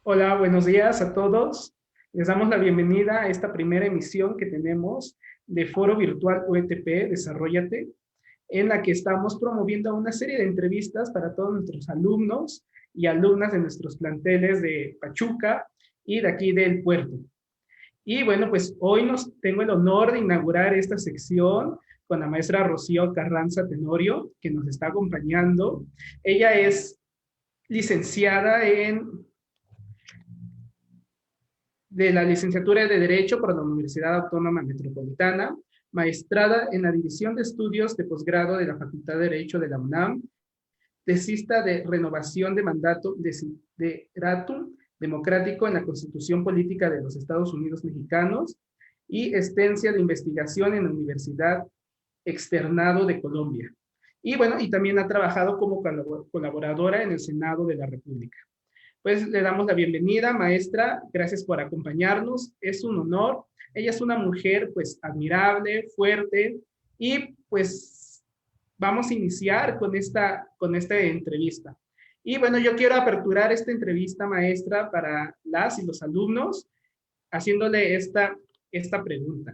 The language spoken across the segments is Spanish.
Hola, buenos días a todos. Les damos la bienvenida a esta primera emisión que tenemos de Foro Virtual UETP Desarróllate, en la que estamos promoviendo una serie de entrevistas para todos nuestros alumnos y alumnas de nuestros planteles de Pachuca y de aquí del puerto. Y bueno, pues hoy tengo el honor de inaugurar esta sección con la maestra Rocío Carranza Tenorio, que nos está acompañando. Ella es licenciada de la licenciatura de Derecho por la Universidad Autónoma Metropolitana, maestrada en la División de Estudios de Posgrado de la Facultad de Derecho de la UNAM, tesista de renovación de mandato de Ratum democrático en la Constitución Política de los Estados Unidos Mexicanos y estancia de investigación en la Universidad Externado de Colombia. Y bueno, y también ha trabajado como colaboradora en el Senado de la República. Pues le damos la bienvenida, maestra. Gracias por acompañarnos. Es un honor. Ella es una mujer pues admirable, fuerte y pues vamos a iniciar con esta entrevista. Y bueno, yo quiero aperturar esta entrevista, maestra, para las y los alumnos, haciéndole esta pregunta.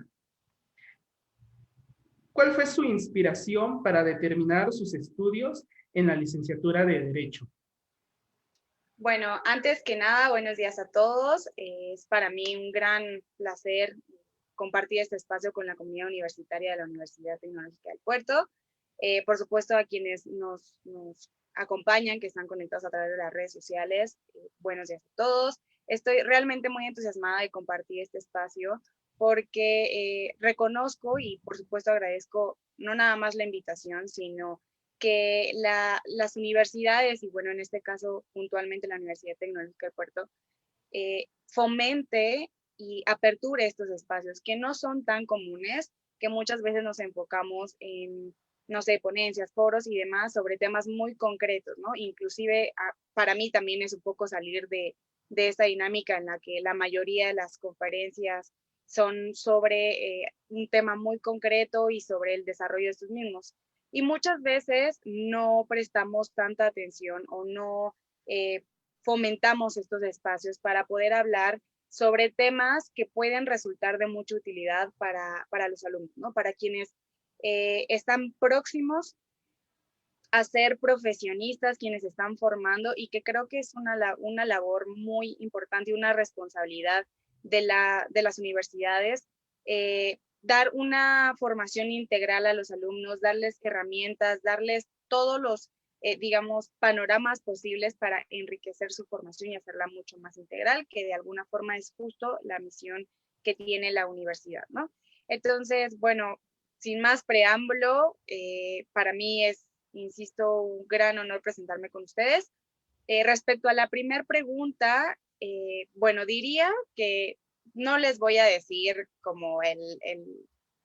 ¿Cuál fue su inspiración para determinar sus estudios en la licenciatura de Derecho? Bueno, antes que nada, buenos días a todos. Es para mí un gran placer compartir este espacio con la comunidad universitaria de la Universidad Tecnológica del Puerto. Por supuesto, a quienes nos acompañan, que están conectados a través de las redes sociales, buenos días a todos. Estoy realmente muy entusiasmada de compartir este espacio porque reconozco y por supuesto agradezco no nada más la invitación, sino que las universidades, y bueno, en este caso puntualmente la Universidad Tecnológica del Puerto, fomente y aperture estos espacios que no son tan comunes, que muchas veces nos enfocamos en, no sé, ponencias, foros y demás sobre temas muy concretos, ¿no? Inclusive para mí también es un poco salir de esta dinámica en la que la mayoría de las conferencias son sobre un tema muy concreto y sobre el desarrollo de estos mismos. Y muchas veces no prestamos tanta atención o no fomentamos estos espacios para poder hablar sobre temas que pueden resultar de mucha utilidad para los alumnos, ¿no? Para quienes están próximos a ser profesionistas, quienes están formando y que creo que es una labor muy importante y una responsabilidad de las universidades, dar una formación integral a los alumnos, darles herramientas, darles todos los, digamos, panoramas posibles para enriquecer su formación y hacerla mucho más integral, que de alguna forma es justo la misión que tiene la universidad, ¿no? Entonces, bueno, sin más preámbulo, para mí es, insisto, un gran honor presentarme con ustedes. Respecto a la primera pregunta, bueno, diría que no les voy a decir como el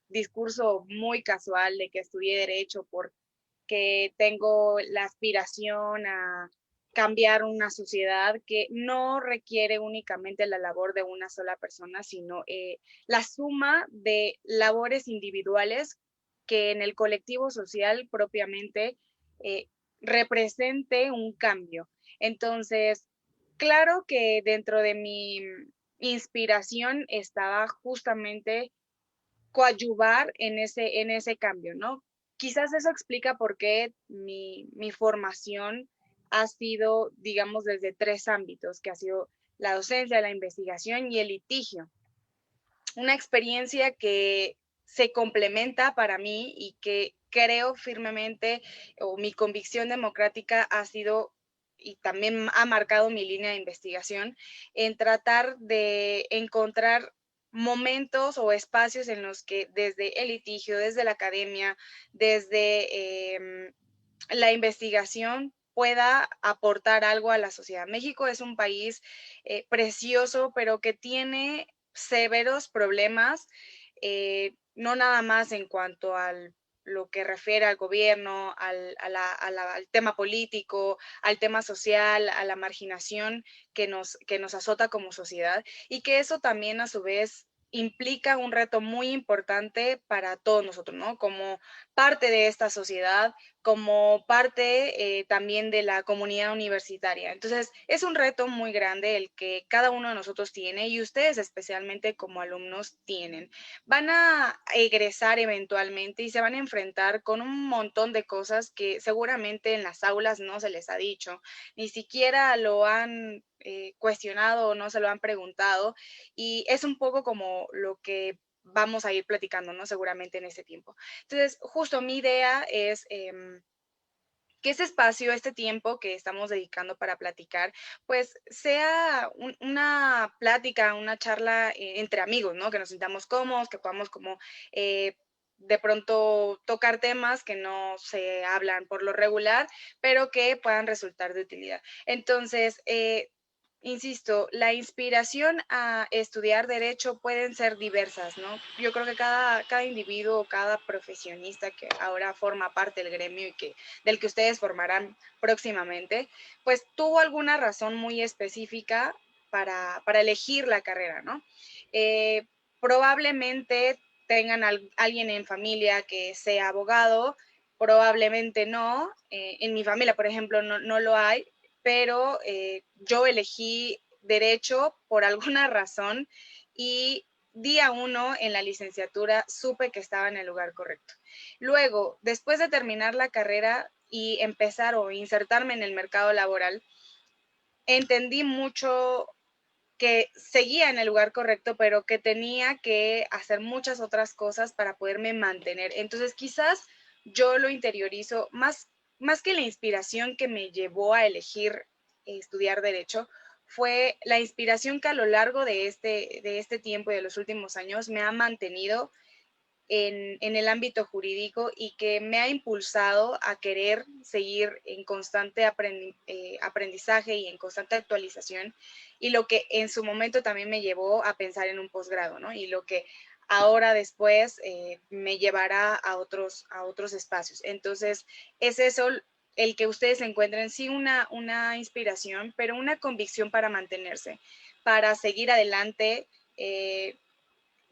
discurso muy casual de que estudié derecho porque tengo la aspiración a cambiar una sociedad que no requiere únicamente la labor de una sola persona, sino la suma de labores individuales que en el colectivo social propiamente eh, represente un cambio. Entonces, claro que dentro de mi inspiración estaba justamente coadyuvar en ese cambio, ¿no? Quizás eso explica por qué mi formación ha sido, digamos, desde tres ámbitos, que ha sido la docencia, la investigación y el litigio. Una experiencia que se complementa para mí y que creo firmemente, o mi convicción democrática ha sido y también ha marcado mi línea de investigación en tratar de encontrar momentos o espacios en los que desde el litigio, desde la academia, desde la investigación pueda aportar algo a la sociedad. México es un país precioso, pero que tiene severos problemas, no nada más en cuanto al lo que refiere al gobierno, al tema político, al tema social, a la marginación que nos azota como sociedad, y que eso también a su vez implica un reto muy importante para todos nosotros, ¿no? Como parte de esta sociedad, como parte también de la comunidad universitaria. Entonces, es un reto muy grande el que cada uno de nosotros tiene y ustedes especialmente como alumnos tienen. Van a egresar eventualmente y se van a enfrentar con un montón de cosas que seguramente en las aulas no se les ha dicho, ni siquiera lo han cuestionado o no se lo han preguntado, y es un poco como lo que vamos a ir platicando, ¿no? Seguramente en este tiempo. Entonces, justo mi idea es que ese espacio, este tiempo que estamos dedicando para platicar, pues sea una plática, una charla entre amigos, ¿no? Que nos sintamos cómodos, que podamos como de pronto tocar temas que no se hablan por lo regular, pero que puedan resultar de utilidad. Entonces, insisto, la inspiración a estudiar derecho pueden ser diversas, ¿no? Yo creo que cada individuo, cada profesionista que ahora forma parte del gremio y del que ustedes formarán próximamente, pues tuvo alguna razón muy específica para elegir la carrera, ¿no? Probablemente tengan alguien en familia que sea abogado, probablemente no. En mi familia, por ejemplo, no lo hay, pero yo elegí derecho por alguna razón y día uno en la licenciatura supe que estaba en el lugar correcto. Luego, después de terminar la carrera y empezar o insertarme en el mercado laboral, entendí mucho que seguía en el lugar correcto, pero que tenía que hacer muchas otras cosas para poderme mantener. Entonces, quizás yo lo interiorizo más que la inspiración que me llevó a elegir estudiar derecho, fue la inspiración que a lo largo de este tiempo y de los últimos años me ha mantenido en el ámbito jurídico y que me ha impulsado a querer seguir en constante aprendizaje y en constante actualización, y lo que en su momento también me llevó a pensar en un posgrado, ¿no? Y lo que ahora después me llevará a otros espacios. Entonces, es eso el que ustedes encuentren, sí, una inspiración, pero una convicción para mantenerse, para seguir adelante.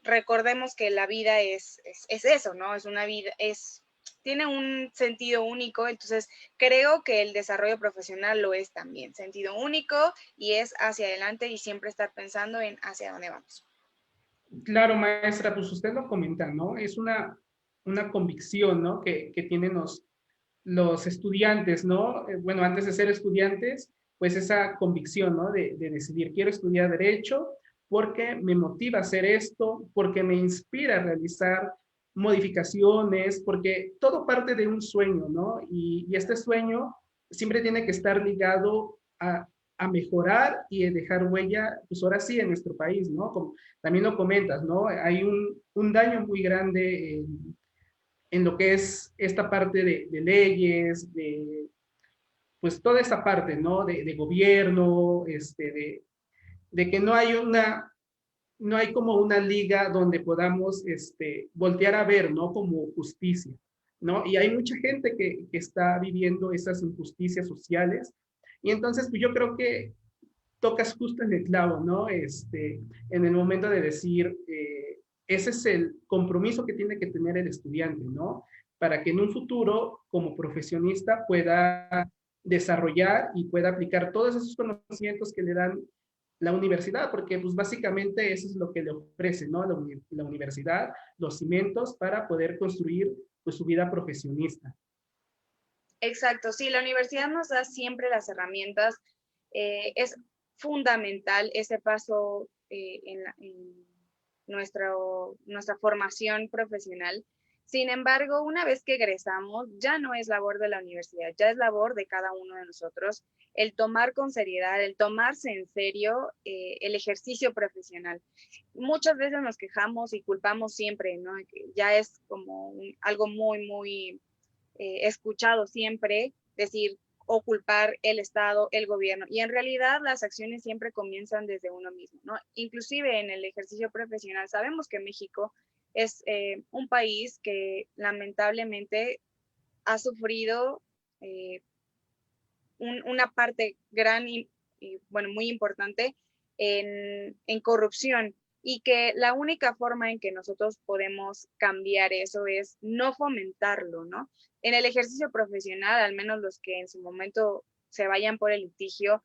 Recordemos que la vida es eso, ¿no? Es una vida, tiene un sentido único, entonces creo que el desarrollo profesional lo es también, sentido único, y es hacia adelante y siempre estar pensando en hacia dónde vamos. Claro, maestra, pues usted lo comenta, ¿no? Es una convicción, ¿no? Que tienen los estudiantes, ¿no? Bueno, antes de ser estudiantes, pues esa convicción, ¿no? De decidir, quiero estudiar derecho porque me motiva a hacer esto, porque me inspira a realizar modificaciones, porque todo parte de un sueño, ¿no? Y este sueño siempre tiene que estar ligado a mejorar y a dejar huella, pues ahora sí, en nuestro país, ¿no? Como también lo comentas, ¿no? Hay un daño muy grande en lo que es esta parte de leyes, pues toda esa parte, ¿no? De gobierno, de que no hay como una liga donde podamos voltear a ver, ¿no? Como justicia, ¿no? Y hay mucha gente que está viviendo esas injusticias sociales. Y entonces, pues yo creo que tocas justo en el clavo, ¿no? En el momento de decir, ese es el compromiso que tiene que tener el estudiante, ¿no? Para que en un futuro, como profesionista, pueda desarrollar y pueda aplicar todos esos conocimientos que le dan la universidad, porque pues básicamente eso es lo que le ofrece, ¿no? La universidad, los cimientos para poder construir pues su vida profesionista. Exacto, sí, la universidad nos da siempre las herramientas. Es fundamental ese paso en nuestra formación profesional. Sin embargo, una vez que egresamos, ya no es labor de la universidad, ya es labor de cada uno de nosotros el tomar con seriedad, el tomarse en serio el ejercicio profesional. Muchas veces nos quejamos y culpamos siempre, ¿no? Que ya es como algo muy escuchado siempre decir o culpar el Estado, el gobierno, y en realidad las acciones siempre comienzan desde uno mismo, ¿no? Inclusive en el ejercicio profesional sabemos que México es un país que lamentablemente ha sufrido una parte gran y, bueno, muy importante en corrupción. y que la única forma en que nosotros podemos cambiar eso es no fomentarlo, ¿no? En el ejercicio profesional, al menos los que en su momento se vayan por el litigio,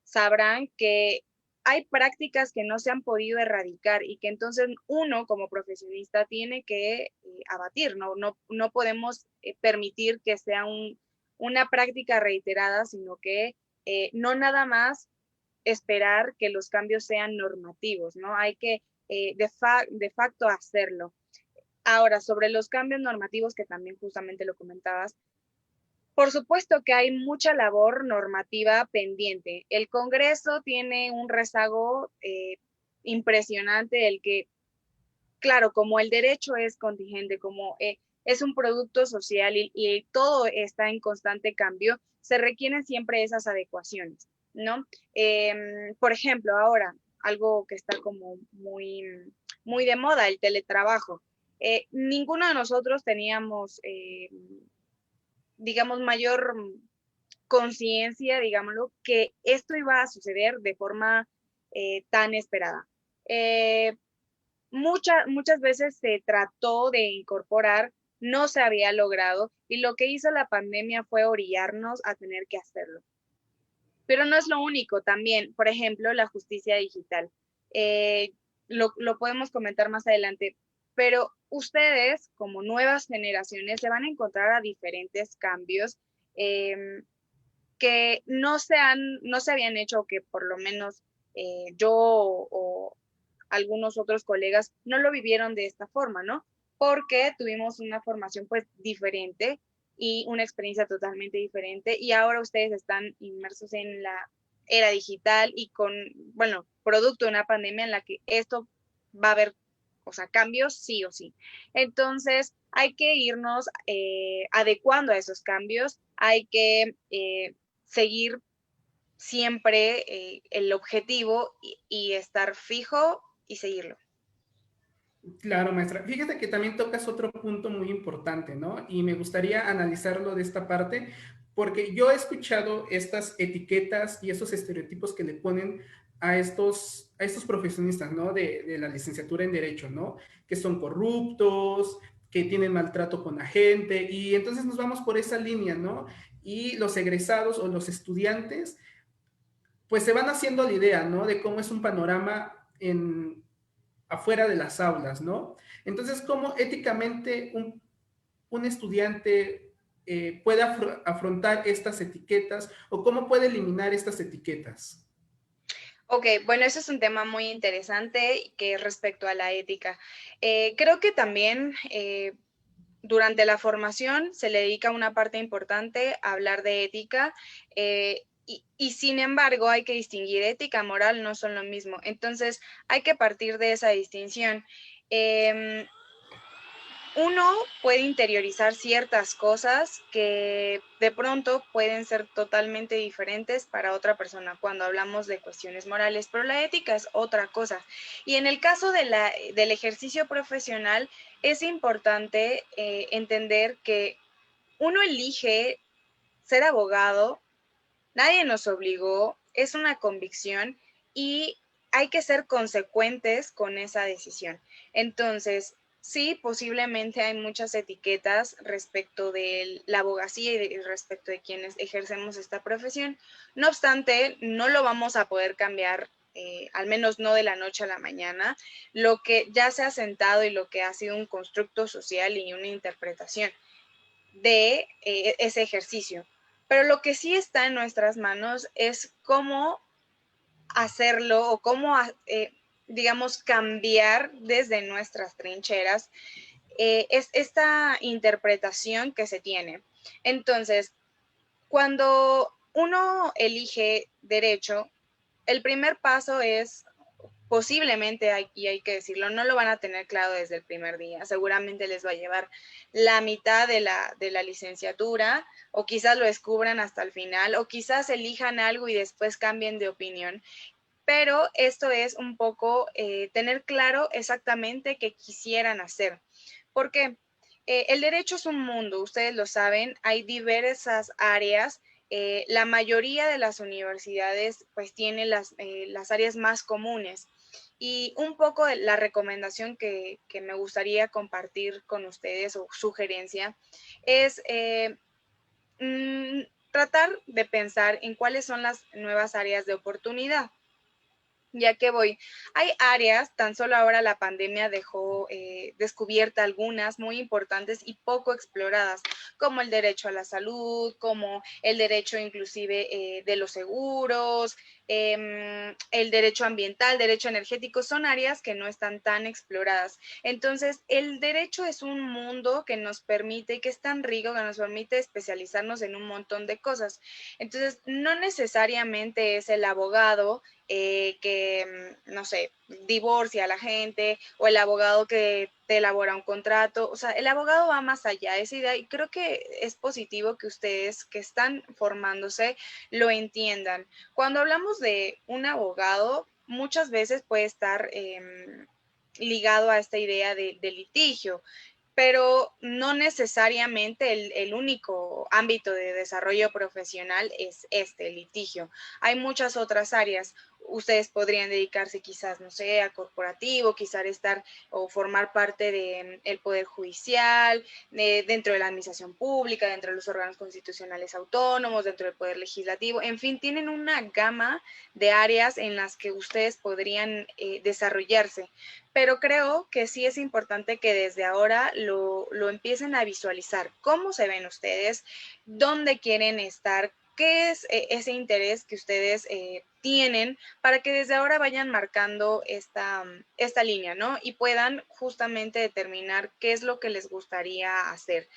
sabrán que hay prácticas que no se han podido erradicar y que entonces uno como profesionista tiene que abatir, ¿no? No podemos permitir que sea una práctica reiterada, sino que no nada más esperar que los cambios sean normativos, ¿no? Hay que de facto hacerlo. Ahora, sobre los cambios normativos, que también justamente lo comentabas, por supuesto que hay mucha labor normativa pendiente. El Congreso tiene un rezago impresionante, el que, claro, como el derecho es contingente, como es un producto social y todo está en constante cambio, se requieren siempre esas adecuaciones, ¿no? Por ejemplo, ahora, algo que está como muy de moda, el teletrabajo. Ninguno de nosotros teníamos, digamos, mayor conciencia, digámoslo, que esto iba a suceder de forma tan esperada. Muchas veces se trató de incorporar, no se había logrado, y lo que hizo la pandemia fue orillarnos a tener que hacerlo. Pero no es lo único, también, por ejemplo, la justicia digital. Lo podemos comentar más adelante, pero ustedes, como nuevas generaciones, se van a encontrar a diferentes cambios que no se habían hecho, que por lo menos yo o algunos otros colegas no lo vivieron de esta forma, ¿no? Porque tuvimos una formación pues diferente y una experiencia totalmente diferente y ahora ustedes están inmersos en la era digital y con, bueno, producto de una pandemia en la que esto va a haber, o sea, cambios sí o sí. Entonces, hay que irnos adecuando a esos cambios, hay que seguir siempre el objetivo y estar fijo y seguirlo. Claro, maestra. Fíjate que también tocas otro punto muy importante, ¿no? Y me gustaría analizarlo de esta parte, porque yo he escuchado estas etiquetas y esos estereotipos que le ponen a estos profesionistas, ¿no? De la licenciatura en Derecho, ¿no? Que son corruptos, que tienen maltrato con la gente, y entonces nos vamos por esa línea, ¿no? Y los egresados o los estudiantes, pues se van haciendo la idea, ¿no? De cómo es un panorama afuera de las aulas, ¿no? Entonces, ¿cómo éticamente un estudiante puede afrontar estas etiquetas o cómo puede eliminar estas etiquetas? Ok, bueno, ese es un tema muy interesante que respecto a la ética. Creo que también durante la formación se le dedica una parte importante a hablar de ética y sin embargo hay que distinguir ética, moral, no son lo mismo. Entonces hay que partir de esa distinción. Eh, Uno puede interiorizar ciertas cosas que de pronto pueden ser totalmente diferentes para otra persona cuando hablamos de cuestiones morales, pero la ética es otra cosa. Y en el caso del ejercicio profesional es importante entender que uno elige ser abogado, nadie nos obligó, es una convicción y hay que ser consecuentes con esa decisión. Entonces, sí, posiblemente hay muchas etiquetas respecto de la abogacía y respecto de quienes ejercemos esta profesión. No obstante, no lo vamos a poder cambiar, al menos no de la noche a la mañana, lo que ya se ha sentado y lo que ha sido un constructo social y una interpretación de ese ejercicio. Pero lo que sí está en nuestras manos es cómo hacerlo o cómo, digamos, cambiar desde nuestras trincheras es esta interpretación que se tiene. Entonces, cuando uno elige derecho, el primer paso es posiblemente, y hay que decirlo, no lo van a tener claro desde el primer día. Seguramente les va a llevar la mitad de la licenciatura o quizás lo descubran hasta el final o quizás elijan algo y después cambien de opinión. Pero esto es un poco tener claro exactamente qué quisieran hacer. Porque el derecho es un mundo, ustedes lo saben, hay diversas áreas. La mayoría de las universidades pues tienen las áreas más comunes Y un poco de la recomendación que me gustaría compartir con ustedes o sugerencia es tratar de pensar en cuáles son las nuevas áreas de oportunidad. Ya que voy, hay áreas, tan solo ahora la pandemia dejó descubierta algunas muy importantes y poco exploradas, como el derecho a la salud, como el derecho inclusive de los seguros, el derecho ambiental, derecho energético, son áreas que no están tan exploradas. Entonces, el derecho es un mundo que nos permite, que es tan rico, que nos permite especializarnos en un montón de cosas. Entonces, no necesariamente es el abogado no sé, divorcia a la gente o el abogado que te elabora un contrato. O sea, el abogado va más allá de esa idea y creo que es positivo que ustedes que están formándose lo entiendan. Cuando hablamos de un abogado, muchas veces puede estar ligado a esta idea de litigio, pero no necesariamente el único ámbito de desarrollo profesional es este, el litigio. Hay muchas otras áreas. Ustedes podrían dedicarse quizás, no sé, a corporativo, quizás estar o formar parte del Poder Judicial, dentro de la administración pública, dentro de los órganos constitucionales autónomos, dentro del Poder Legislativo. En fin, tienen una gama de áreas en las que ustedes podrían desarrollarse. Pero creo que sí es importante que desde ahora lo empiecen a visualizar. ¿Cómo se ven ustedes? ¿Dónde quieren estar? ¿Qué es ese interés que ustedes tienen para que desde ahora vayan marcando esta línea, ¿no? Y puedan justamente determinar qué es lo que les gustaría hacer.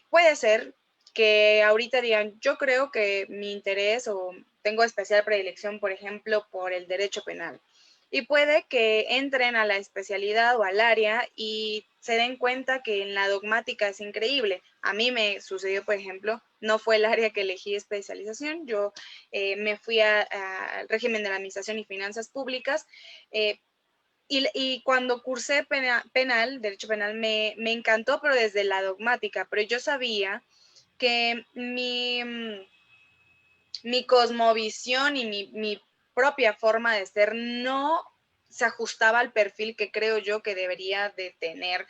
Puede ser que ahorita digan, yo creo que mi interés o tengo especial predilección, por ejemplo, por el derecho penal y puede que entren a la especialidad o al área y se den cuenta que en la dogmática es increíble. A mí me sucedió, por ejemplo, no fue el área que elegí especialización, yo me fui al régimen de la administración y finanzas públicas y cuando cursé penal, derecho penal, me encantó, pero desde la dogmática, pero yo sabía que mi cosmovisión y mi propia forma de ser no se ajustaba al perfil que creo yo que debería de tener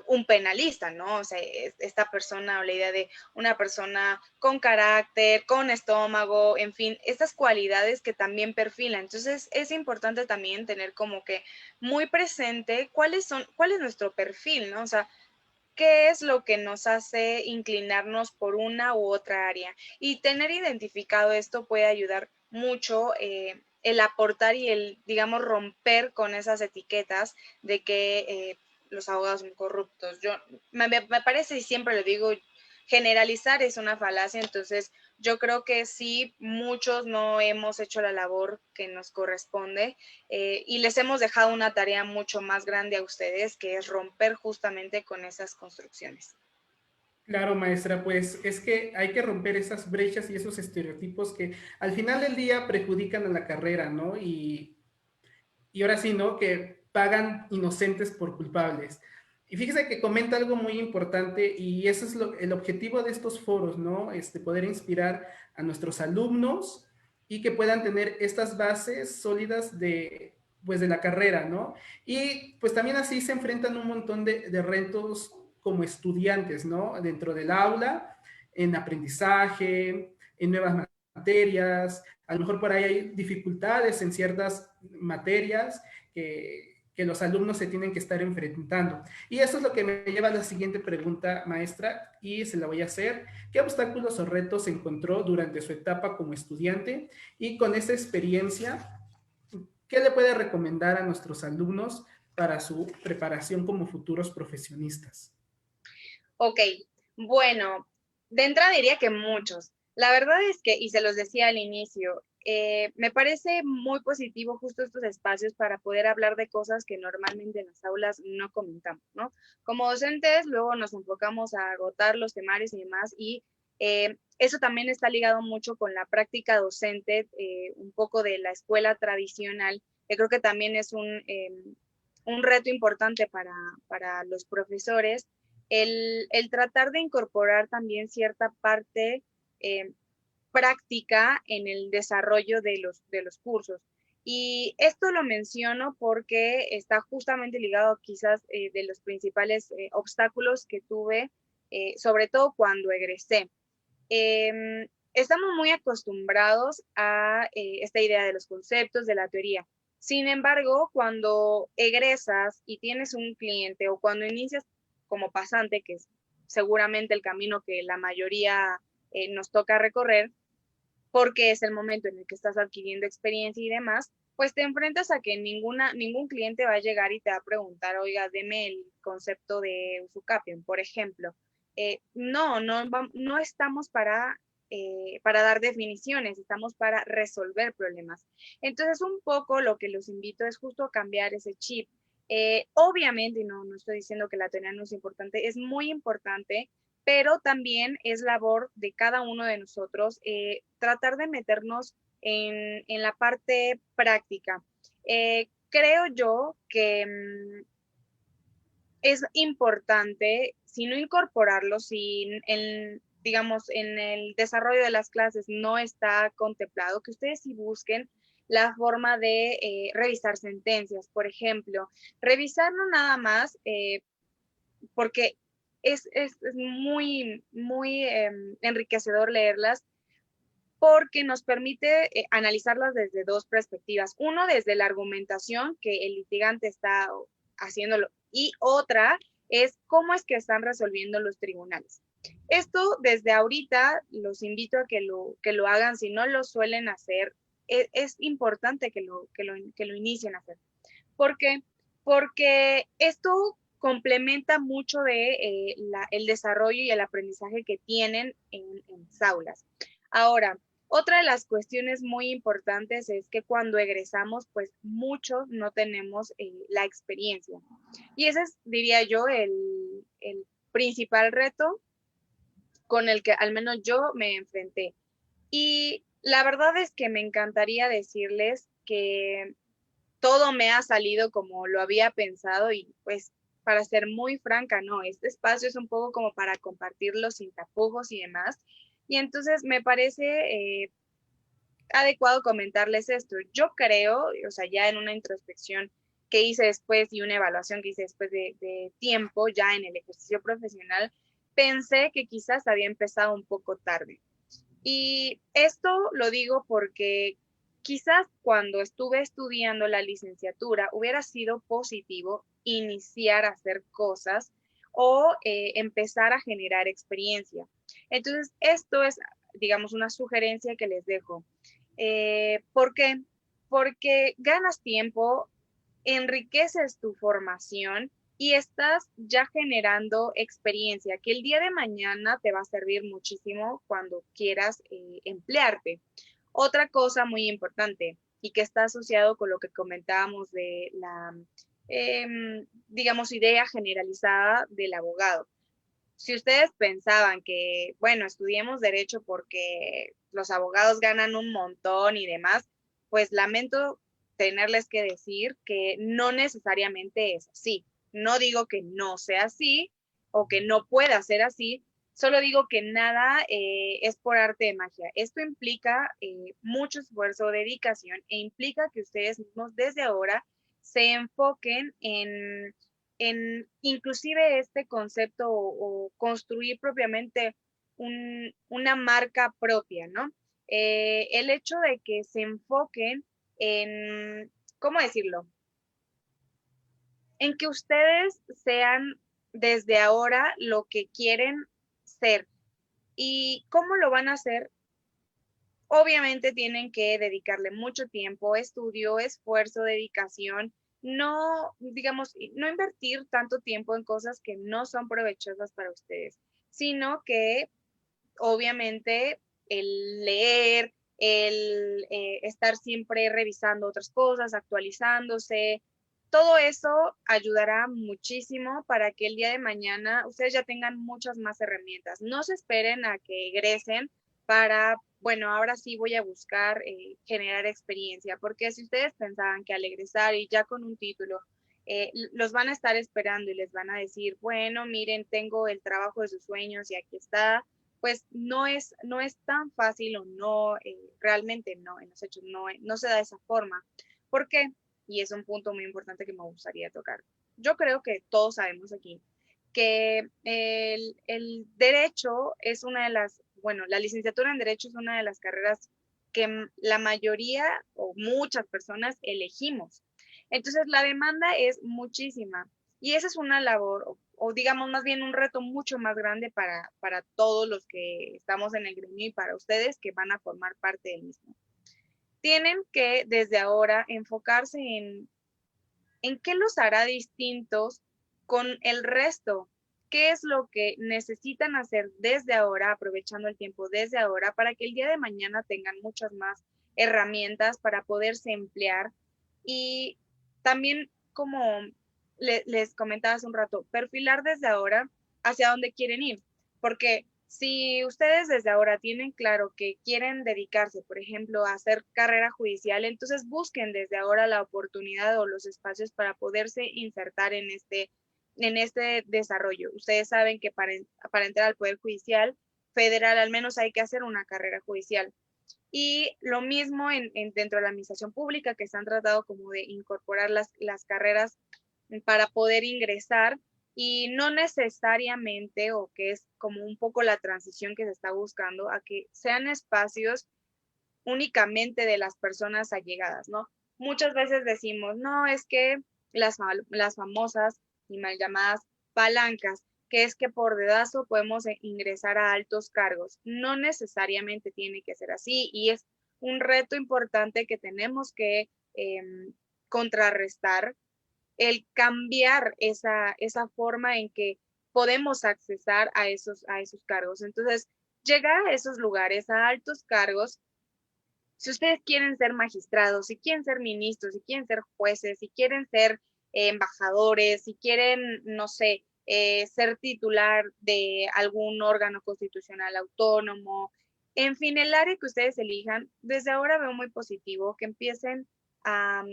un penalista, ¿no? O sea, esta persona o la idea de una persona con carácter, con estómago, en fin, estas cualidades que también perfilan. Entonces, es importante también tener como que muy presente cuál es nuestro perfil, ¿no? O sea, qué es lo que nos hace inclinarnos por una u otra área. Y tener identificado esto puede ayudar mucho el aportar y el, digamos, romper con esas etiquetas de que los abogados son corruptos. Me parece, y siempre lo digo, generalizar es una falacia, entonces yo creo que sí, muchos no hemos hecho la labor que nos corresponde y les hemos dejado una tarea mucho más grande a ustedes, que es romper justamente con esas construcciones. Claro, maestra, pues es que hay que romper esas brechas y esos estereotipos que al final del día perjudican a la carrera, ¿no? Y ahora sí, ¿no? Que pagan inocentes por culpables. Y fíjese que comenta algo muy importante y eso es el objetivo de estos foros, ¿no? Poder inspirar a nuestros alumnos y que puedan tener estas bases sólidas pues, de la carrera, ¿no? Y pues también así se enfrentan un montón de retos como estudiantes, ¿no? Dentro del aula, en aprendizaje, en nuevas materias, a lo mejor por ahí hay dificultades en ciertas materias que los alumnos se tienen que estar enfrentando. Y eso es lo que me lleva a la siguiente pregunta, maestra, y se la voy a hacer. ¿Qué obstáculos o retos encontró durante su etapa como estudiante? Y con esa experiencia, ¿qué le puede recomendar a nuestros alumnos para su preparación como futuros profesionistas? Ok, bueno, de entrada diría que muchos. La verdad es que, y se los decía al inicio, me parece muy positivo justo estos espacios para poder hablar de cosas que normalmente en las aulas no comentamos, ¿no? Como docentes, luego nos enfocamos a agotar los temarios y demás, y eso también está ligado mucho con la práctica docente, un poco de la escuela tradicional, que creo que también es un reto importante para los profesores el tratar de incorporar también cierta parte práctica en el desarrollo de los cursos. Y esto lo menciono porque está justamente ligado quizás de los principales obstáculos que tuve, sobre todo cuando egresé. Estamos muy acostumbrados a esta idea de los conceptos, de la teoría. Sin embargo, cuando egresas y tienes un cliente o cuando inicias como pasante, que es seguramente el camino que la mayoría nos toca recorrer, porque es el momento en el que estás adquiriendo experiencia y demás, pues te enfrentas a que ningún cliente va a llegar y te va a preguntar, oiga, deme el concepto de Usucapión, por ejemplo. No estamos para dar definiciones, estamos para resolver problemas. Entonces, un poco lo que los invito es justo a cambiar ese chip. Obviamente, no estoy diciendo que la teoría no es importante, es muy importante, pero también es labor de cada uno de nosotros tratar de meternos en la parte práctica. Creo yo que es importante, si no incorporarlo, si digamos, en el desarrollo de las clases no está contemplado, que ustedes sí busquen la forma de revisar sentencias, por ejemplo. Revisar no nada más, porque es muy enriquecedor leerlas, porque nos permite analizarlas desde dos perspectivas. Uno, desde la argumentación que el litigante está haciéndolo, y otra es cómo es que están resolviendo los tribunales. Esto desde ahorita los invito a que lo hagan, si no lo suelen hacer, es importante que lo inicien a hacer. ¿Por qué? Porque esto complementa mucho de el desarrollo y el aprendizaje que tienen en las aulas. Ahora, otra de las cuestiones muy importantes es que cuando egresamos, pues muchos no tenemos la experiencia. Y ese es, diría yo, el principal reto con el que al menos yo me enfrenté. Y la verdad es que me encantaría decirles que todo me ha salido como lo había pensado y pues para ser muy franca, no, este espacio es un poco como para compartirlo sin tapujos y demás. Y entonces me parece adecuado comentarles esto. Yo creo, o sea, ya en una introspección que hice después y una evaluación que hice después de tiempo, ya en el ejercicio profesional, pensé que quizás había empezado un poco tarde. Y esto lo digo porque quizás cuando estuve estudiando la licenciatura hubiera sido positivo iniciar a hacer cosas o empezar a generar experiencia. Entonces, esto es, digamos, una sugerencia que les dejo. ¿Por qué? Porque ganas tiempo, enriqueces tu formación y estás ya generando experiencia que el día de mañana te va a servir muchísimo cuando quieras emplearte. Otra cosa muy importante y que está asociado con lo que comentábamos de la, digamos, idea generalizada del abogado. Si ustedes pensaban que, bueno, estudiemos derecho porque los abogados ganan un montón y demás, pues lamento tenerles que decir que no necesariamente es así. No digo que no sea así o que no pueda ser así, solo digo que nada es por arte de magia. Esto implica mucho esfuerzo, dedicación e implica que ustedes mismos desde ahora se enfoquen inclusive este concepto o construir propiamente una marca propia, ¿no? El hecho de que se enfoquen en, ¿cómo decirlo? En que ustedes sean desde ahora lo que quieren ser. ¿Y cómo lo van a hacer? Obviamente tienen que dedicarle mucho tiempo, estudio, esfuerzo, dedicación, no, digamos, no invertir tanto tiempo en cosas que no son provechosas para ustedes, sino que obviamente el leer, el estar siempre revisando otras cosas, actualizándose, todo eso ayudará muchísimo para que el día de mañana ustedes ya tengan muchas más herramientas. No se esperen a que egresen para, bueno, ahora sí voy a buscar generar experiencia, porque si ustedes pensaban que al egresar y ya con un título, los van a estar esperando y les van a decir, bueno, miren, tengo el trabajo de sus sueños y aquí está, pues no es tan fácil o no, realmente no, en los hechos no se da de esa forma, ¿Por qué? Y es un punto muy importante que me gustaría tocar. Yo creo que todos sabemos aquí que el derecho es una de las, bueno, la licenciatura en derecho es una de las carreras que la mayoría o muchas personas elegimos. Entonces, la demanda es muchísima y esa es una labor, o digamos más bien un reto mucho más grande para todos los que estamos en el gremio y para ustedes que van a formar parte del mismo. Tienen que desde ahora enfocarse en qué los hará distintos con el resto. ¿Qué es lo que necesitan hacer desde ahora, aprovechando el tiempo desde ahora, para que el día de mañana tengan muchas más herramientas para poderse emplear? Y también, como les comentaba hace un rato, perfilar desde ahora hacia dónde quieren ir. Porque si ustedes desde ahora tienen claro que quieren dedicarse, por ejemplo, a hacer carrera judicial, entonces busquen desde ahora la oportunidad o los espacios para poderse insertar en este desarrollo. Ustedes saben que para entrar al Poder Judicial Federal al menos hay que hacer una carrera judicial. Y lo mismo dentro de la administración pública, que se han tratado como de incorporar las carreras para poder ingresar y no necesariamente, o que es como un poco la transición que se está buscando, a que sean espacios únicamente de las personas allegadas, ¿no? Muchas veces decimos, no, es que las famosas y mal llamadas palancas, que es que por dedazo podemos ingresar a altos cargos. No necesariamente tiene que ser así y es un reto importante que tenemos que contrarrestar, el cambiar esa forma en que podemos accesar a esos cargos. Entonces, llegar a esos lugares, a altos cargos, si ustedes quieren ser magistrados, si quieren ser ministros, si quieren ser jueces, si quieren ser embajadores, si quieren, no sé, ser titular de algún órgano constitucional autónomo, en fin, el área que ustedes elijan, desde ahora veo muy positivo que empiecen a,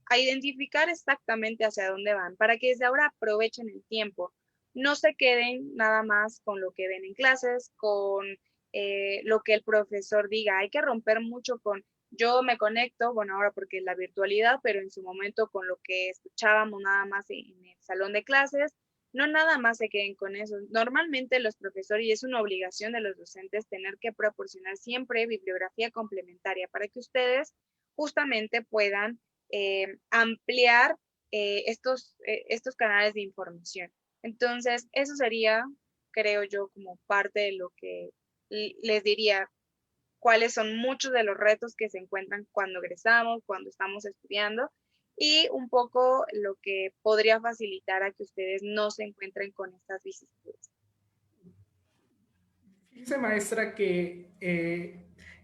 a identificar exactamente hacia dónde van, para que desde ahora aprovechen el tiempo. No se queden nada más con lo que ven en clases, con lo que el profesor diga. Hay que romper mucho con, yo me conecto, bueno, ahora porque es la virtualidad, pero en su momento con lo que escuchábamos nada más en el salón de clases, no nada más se queden con eso. Normalmente los profesores, y es una obligación de los docentes, tener que proporcionar siempre bibliografía complementaria para que ustedes justamente puedan ampliar estos canales de información. Entonces, eso sería, creo yo, como parte de lo que les diría, cuáles son muchos de los retos que se encuentran cuando egresamos, cuando estamos estudiando, y un poco lo que podría facilitar a que ustedes no se encuentren con estas vicisitudes. Fíjese, maestra, que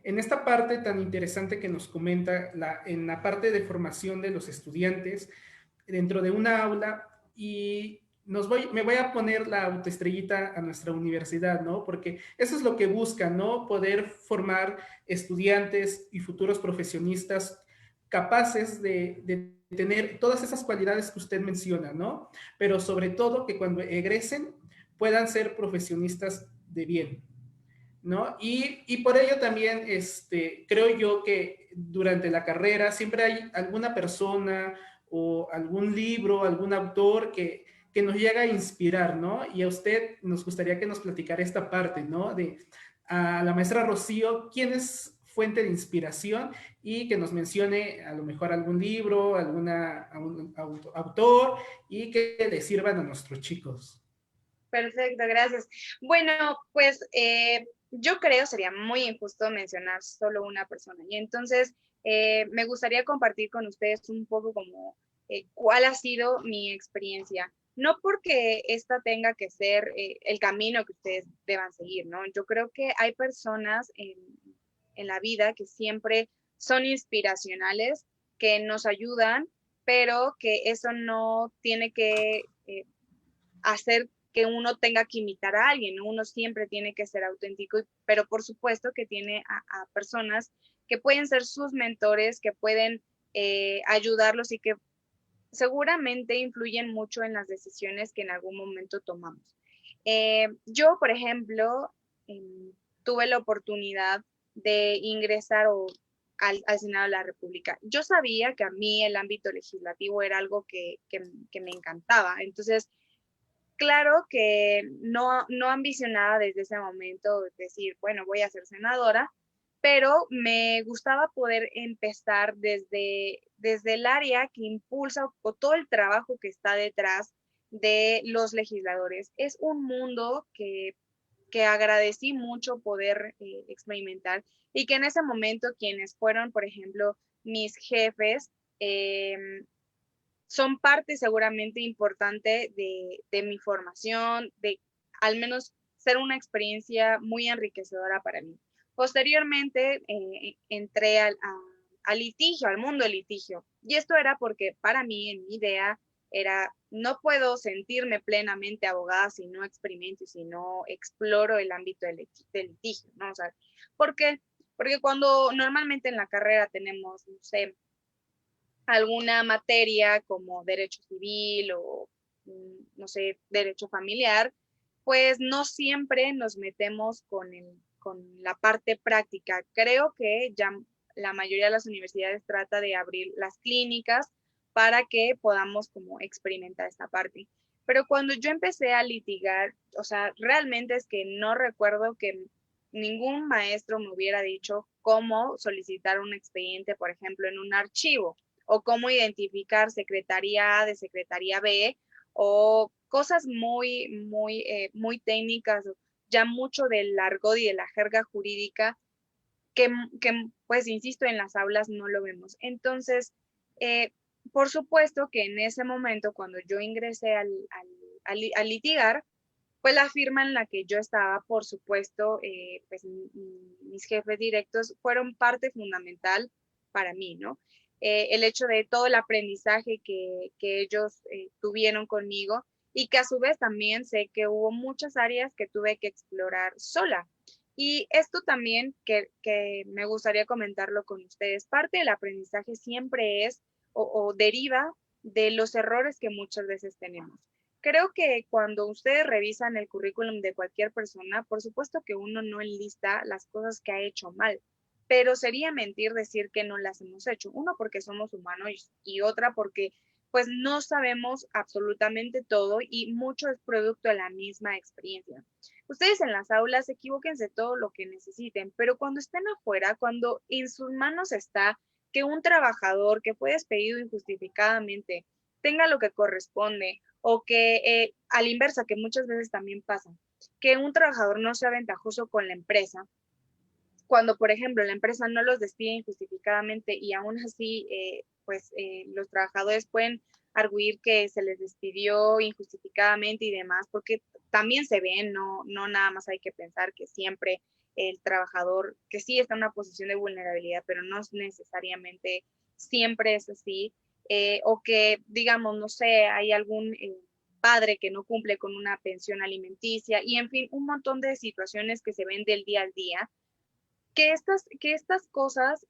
en esta parte tan interesante que nos comenta, en la parte de formación de los estudiantes dentro de una aula, y me voy a poner la autoestrellita a nuestra universidad, ¿no? Porque eso es lo que busca, ¿no? Poder formar estudiantes y futuros profesionistas capaces de tener todas esas cualidades que usted menciona, ¿no? Pero sobre todo que cuando egresen puedan ser profesionistas de bien, ¿no? Y por ello también creo yo que durante la carrera siempre hay alguna persona o algún libro, algún autor que nos llega a inspirar, ¿no? Y a usted nos gustaría que nos platicara esta parte, ¿no? A la maestra Rocío, ¿quién es fuente de inspiración? Y que nos mencione a lo mejor algún libro, algún autor y que le sirvan a nuestros chicos. Perfecto, gracias. Bueno, pues yo creo sería muy injusto mencionar solo una persona. Y entonces me gustaría compartir con ustedes un poco como cuál ha sido mi experiencia. No porque esta tenga que ser el camino que ustedes deban seguir, ¿no? Yo creo que hay personas en la vida que siempre son inspiracionales, que nos ayudan, pero que eso no tiene que hacer que uno tenga que imitar a alguien, ¿no? Uno siempre tiene que ser auténtico, pero por supuesto que tiene a personas que pueden ser sus mentores, que pueden ayudarlos y que seguramente influyen mucho en las decisiones que en algún momento tomamos. Yo, por ejemplo, tuve la oportunidad de ingresar o al Senado de la República. Yo sabía que a mí el ámbito legislativo era algo que me encantaba. Entonces, claro que no ambicionaba desde ese momento decir, bueno, voy a ser senadora, pero me gustaba poder empezar desde el área que impulsa o todo el trabajo que está detrás de los legisladores. Es un mundo que agradecí mucho poder experimentar y que en ese momento quienes fueron, por ejemplo, mis jefes, son parte seguramente importante de mi formación, de al menos ser una experiencia muy enriquecedora para mí. Posteriormente entré al litigio, al mundo del litigio. Y esto era porque para mí, en mi idea, era, no puedo sentirme plenamente abogada si no experimento y si no exploro el ámbito del litigio, ¿no? O sea, ¿por qué? Porque cuando normalmente en la carrera tenemos, no sé, alguna materia como derecho civil o, no sé, derecho familiar, pues no siempre nos metemos con la parte práctica. Creo que ya la mayoría de las universidades trata de abrir las clínicas para que podamos como experimentar esta parte. Pero cuando yo empecé a litigar, o sea, realmente es que no recuerdo que ningún maestro me hubiera dicho cómo solicitar un expediente, por ejemplo, en un archivo o cómo identificar secretaría A de secretaría B o cosas muy técnicas, ya mucho del argot y de la jerga jurídica que, pues, insisto, en las aulas no lo vemos. Entonces, eh, por supuesto que en ese momento, cuando yo ingresé a litigar, pues la firma en la que yo estaba, por supuesto, pues mis jefes directos fueron parte fundamental para mí, ¿no? El hecho de todo el aprendizaje que ellos tuvieron conmigo y que a su vez también sé que hubo muchas áreas que tuve que explorar sola. Y esto también que me gustaría comentarlo con ustedes, parte del aprendizaje siempre es o deriva de los errores que muchas veces tenemos. Creo que cuando ustedes revisan el currículum de cualquier persona, por supuesto que uno no enlista las cosas que ha hecho mal, pero sería mentir decir que no las hemos hecho. Uno, porque somos humanos y otra, porque pues no sabemos absolutamente todo y mucho es producto de la misma experiencia. Ustedes en las aulas equivóquense todo lo que necesiten, pero cuando estén afuera, cuando en sus manos está que un trabajador que fue despedido injustificadamente tenga lo que corresponde o que a la inversa, que muchas veces también pasa, que un trabajador no sea ventajoso con la empresa, cuando, por ejemplo, la empresa no los despide injustificadamente y aún así, los trabajadores pueden arguir que se les despidió injustificadamente y demás, porque también se ven, no nada más hay que pensar que siempre el trabajador, que sí está en una posición de vulnerabilidad, pero no necesariamente siempre es así, o que, digamos, no sé, hay algún padre que no cumple con una pensión alimenticia y, en fin, un montón de situaciones que se ven del día al día que estas cosas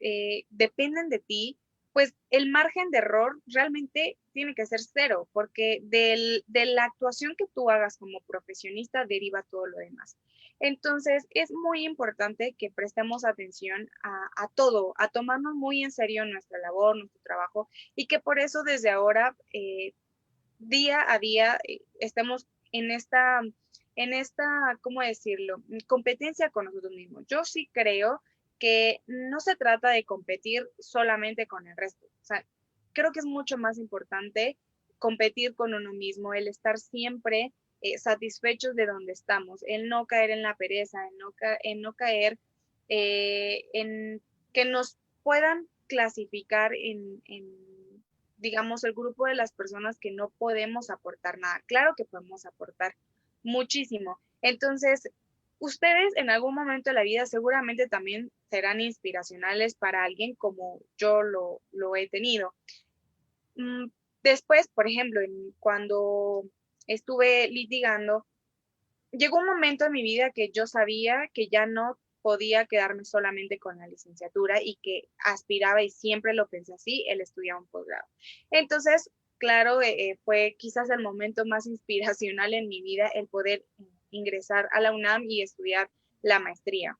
dependen de ti, pues el margen de error realmente tiene que ser cero, porque de la actuación que tú hagas como profesionista deriva todo lo demás. Entonces, es muy importante que prestemos atención a todo, a tomarnos muy en serio nuestra labor, nuestro trabajo, y que por eso desde ahora, día a día, estemos en esta, ¿cómo decirlo?, competencia con nosotros mismos. Yo sí creo que no se trata de competir solamente con el resto. O sea, creo que es mucho más importante competir con uno mismo, el estar siempre satisfechos de donde estamos, el no caer en la pereza, en no caer en que nos puedan clasificar digamos, el grupo de las personas que no podemos aportar nada. Claro que podemos aportar muchísimo. Entonces, ustedes en algún momento de la vida seguramente también serán inspiracionales para alguien como yo lo he tenido. Mm, Después, por ejemplo, cuando estuve litigando, llegó un momento en mi vida que yo sabía que ya no podía quedarme solamente con la licenciatura y que aspiraba, y siempre lo pensé así, el estudiar un posgrado. Entonces, claro, fue quizás el momento más inspiracional en mi vida el poder ingresar a la UNAM y estudiar la maestría.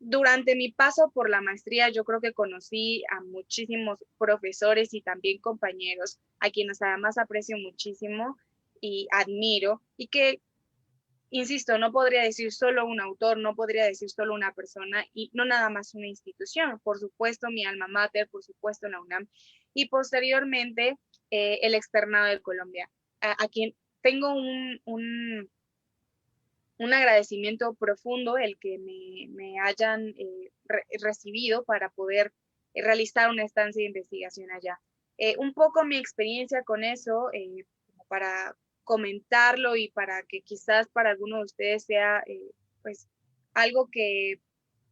Durante mi paso por la maestría, yo creo que conocí a muchísimos profesores y también compañeros, a quienes además aprecio muchísimo y admiro, y que, insisto, no podría decir solo un autor, no podría decir solo una persona y no nada más una institución. Por supuesto, mi alma mater, por supuesto, la UNAM, y posteriormente el Externado de Colombia, a quien tengo un agradecimiento profundo el que me hayan recibido para poder realizar una estancia de investigación allá. Un poco mi experiencia con eso, para comentarlo y para que quizás para alguno de ustedes sea pues algo que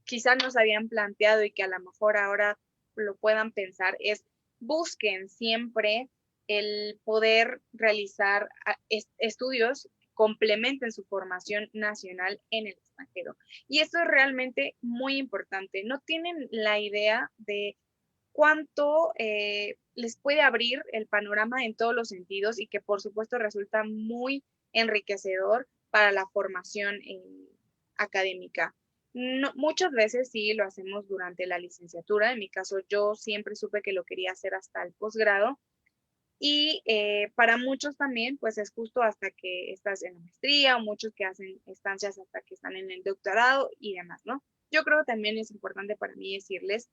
quizás nos habían planteado y que a lo mejor ahora lo puedan pensar, es busquen siempre el poder realizar estudios, complementen su formación nacional en el extranjero. Y esto es realmente muy importante. No tienen la idea de cuánto les puede abrir el panorama en todos los sentidos y que por supuesto resulta muy enriquecedor para la formación académica. No, muchas veces sí lo hacemos durante la licenciatura. En mi caso, yo siempre supe que lo quería hacer hasta el posgrado. Y para muchos también, pues es justo hasta que estás en la maestría, o muchos que hacen estancias hasta que están en el doctorado y demás, ¿no? Yo creo que también es importante para mí decirles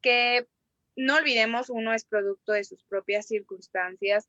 que no olvidemos, uno es producto de sus propias circunstancias.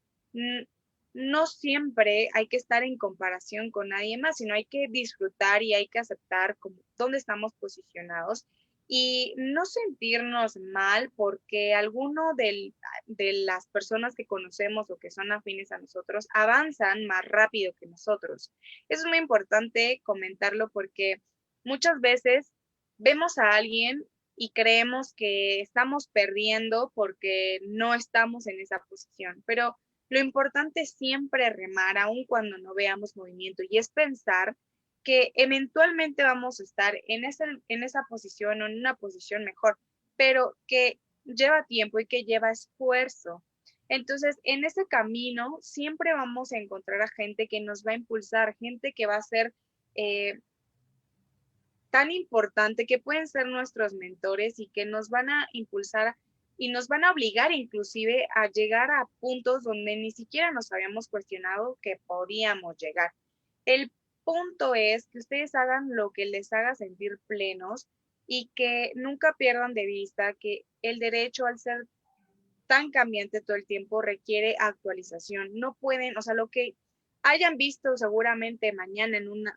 No siempre hay que estar en comparación con nadie más, sino hay que disfrutar y hay que aceptar como dónde estamos posicionados y no sentirnos mal porque alguno de las personas que conocemos o que son afines a nosotros avanzan más rápido que nosotros. Eso es muy importante comentarlo porque muchas veces vemos a alguien y creemos que estamos perdiendo porque no estamos en esa posición. Pero lo importante es siempre remar, aun cuando no veamos movimiento, y es pensar que eventualmente vamos a estar en esa posición o en una posición mejor, pero que lleva tiempo y que lleva esfuerzo. Entonces, en ese camino siempre vamos a encontrar a gente que nos va a impulsar, gente que va a ser tan importante, que pueden ser nuestros mentores y que nos van a impulsar y nos van a obligar inclusive a llegar a puntos donde ni siquiera nos habíamos cuestionado que podíamos llegar. El punto es que ustedes hagan lo que les haga sentir plenos y que nunca pierdan de vista que el derecho, al ser tan cambiante todo el tiempo, requiere actualización. No pueden, o sea, lo que hayan visto seguramente mañana en una,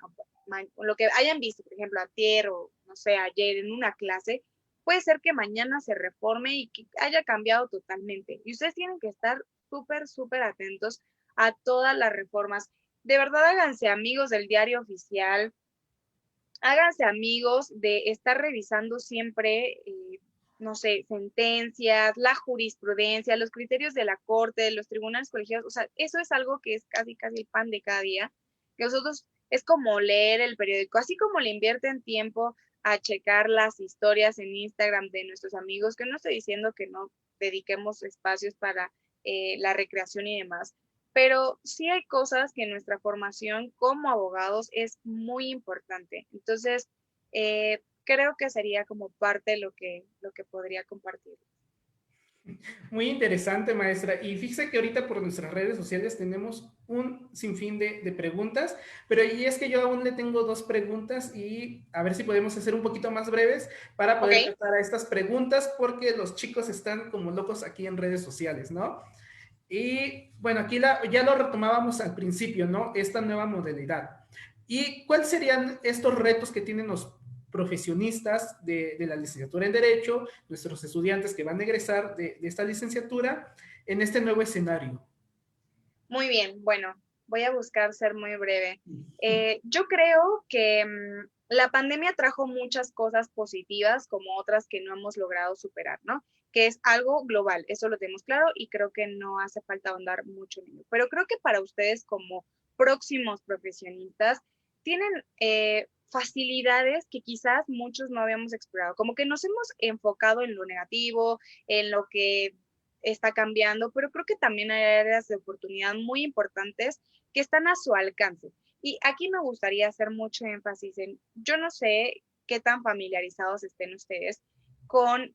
lo que hayan visto, por ejemplo, ayer o no sé, ayer en una clase, puede ser que mañana se reforme y que haya cambiado totalmente. Y ustedes tienen que estar súper, súper atentos a todas las reformas. De verdad, háganse amigos del diario oficial, háganse amigos de estar revisando siempre, no sé, sentencias, la jurisprudencia, los criterios de la corte, de los tribunales colegiados. O sea, eso es algo que es casi, casi el pan de cada día. Que nosotros es como leer el periódico, así como le invierten tiempo a checar las historias en Instagram de nuestros amigos, que no estoy diciendo que no dediquemos espacios para la recreación y demás, pero sí hay cosas que en nuestra formación como abogados es muy importante. Entonces, creo que sería como parte de lo que podría compartir. Muy interesante, maestra. Y fíjese que ahorita por nuestras redes sociales tenemos un sinfín de preguntas, pero y es que yo aún le tengo dos preguntas y a ver si podemos hacer un poquito más breves para ¿Ok? poder pasar a estas preguntas porque los chicos están como locos aquí en redes sociales, ¿no? Y bueno, aquí ya lo retomábamos al principio, ¿no? Esta nueva modalidad. ¿Y cuáles serían estos retos que tienen los profesionistas de la licenciatura en Derecho, nuestros estudiantes que van a egresar de esta licenciatura en este nuevo escenario? Muy bien, bueno, voy a buscar ser muy breve. Yo creo que la pandemia trajo muchas cosas positivas como otras que no hemos logrado superar, ¿no? Que es algo global, eso lo tenemos claro y creo que no hace falta ahondar mucho en ello. Pero creo que para ustedes como próximos profesionistas tienen facilidades que quizás muchos no habíamos explorado, como que nos hemos enfocado en lo negativo, en lo que está cambiando, pero creo que también hay áreas de oportunidad muy importantes que están a su alcance. Y aquí me gustaría hacer mucho énfasis en, yo no sé qué tan familiarizados estén ustedes con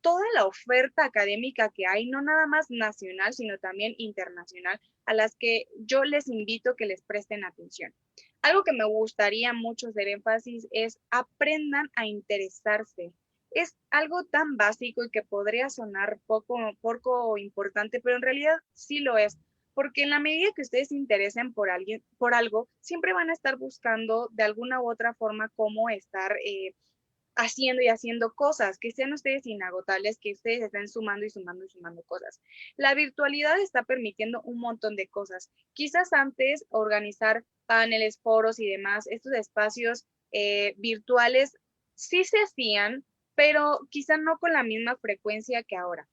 toda la oferta académica que hay, no nada más nacional, sino también internacional, a las que yo les invito que les presten atención. Algo que me gustaría mucho hacer énfasis es aprendan a interesarse. Es algo tan básico y que podría sonar poco importante, pero en realidad sí lo es, porque en la medida que ustedes se interesen por alguien, por algo, siempre van a estar buscando de alguna u otra forma cómo estar haciendo y haciendo cosas, que sean ustedes inagotables, que ustedes estén sumando y sumando y sumando cosas. La virtualidad está permitiendo un montón de cosas. Quizás antes organizar paneles, foros y demás, estos espacios virtuales sí se hacían, pero quizá no con la misma frecuencia que ahora.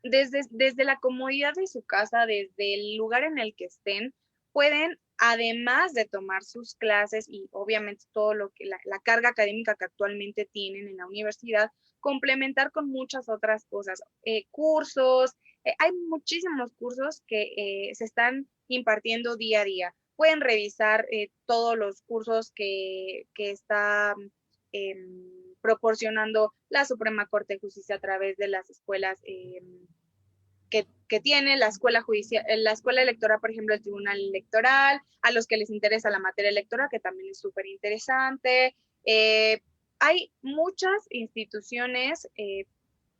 Desde la comodidad de su casa, desde el lugar en el que estén, pueden, además de tomar sus clases y obviamente todo lo que la carga académica que actualmente tienen en la universidad, complementar con muchas otras cosas, cursos, hay muchísimos cursos que se están impartiendo día a día. Pueden revisar todos los cursos que está proporcionando la Suprema Corte de Justicia a través de las escuelas que tiene la escuela judicial, la escuela electoral, por ejemplo, el Tribunal Electoral, a los que les interesa la materia electoral, que también es súper interesante. Hay muchas instituciones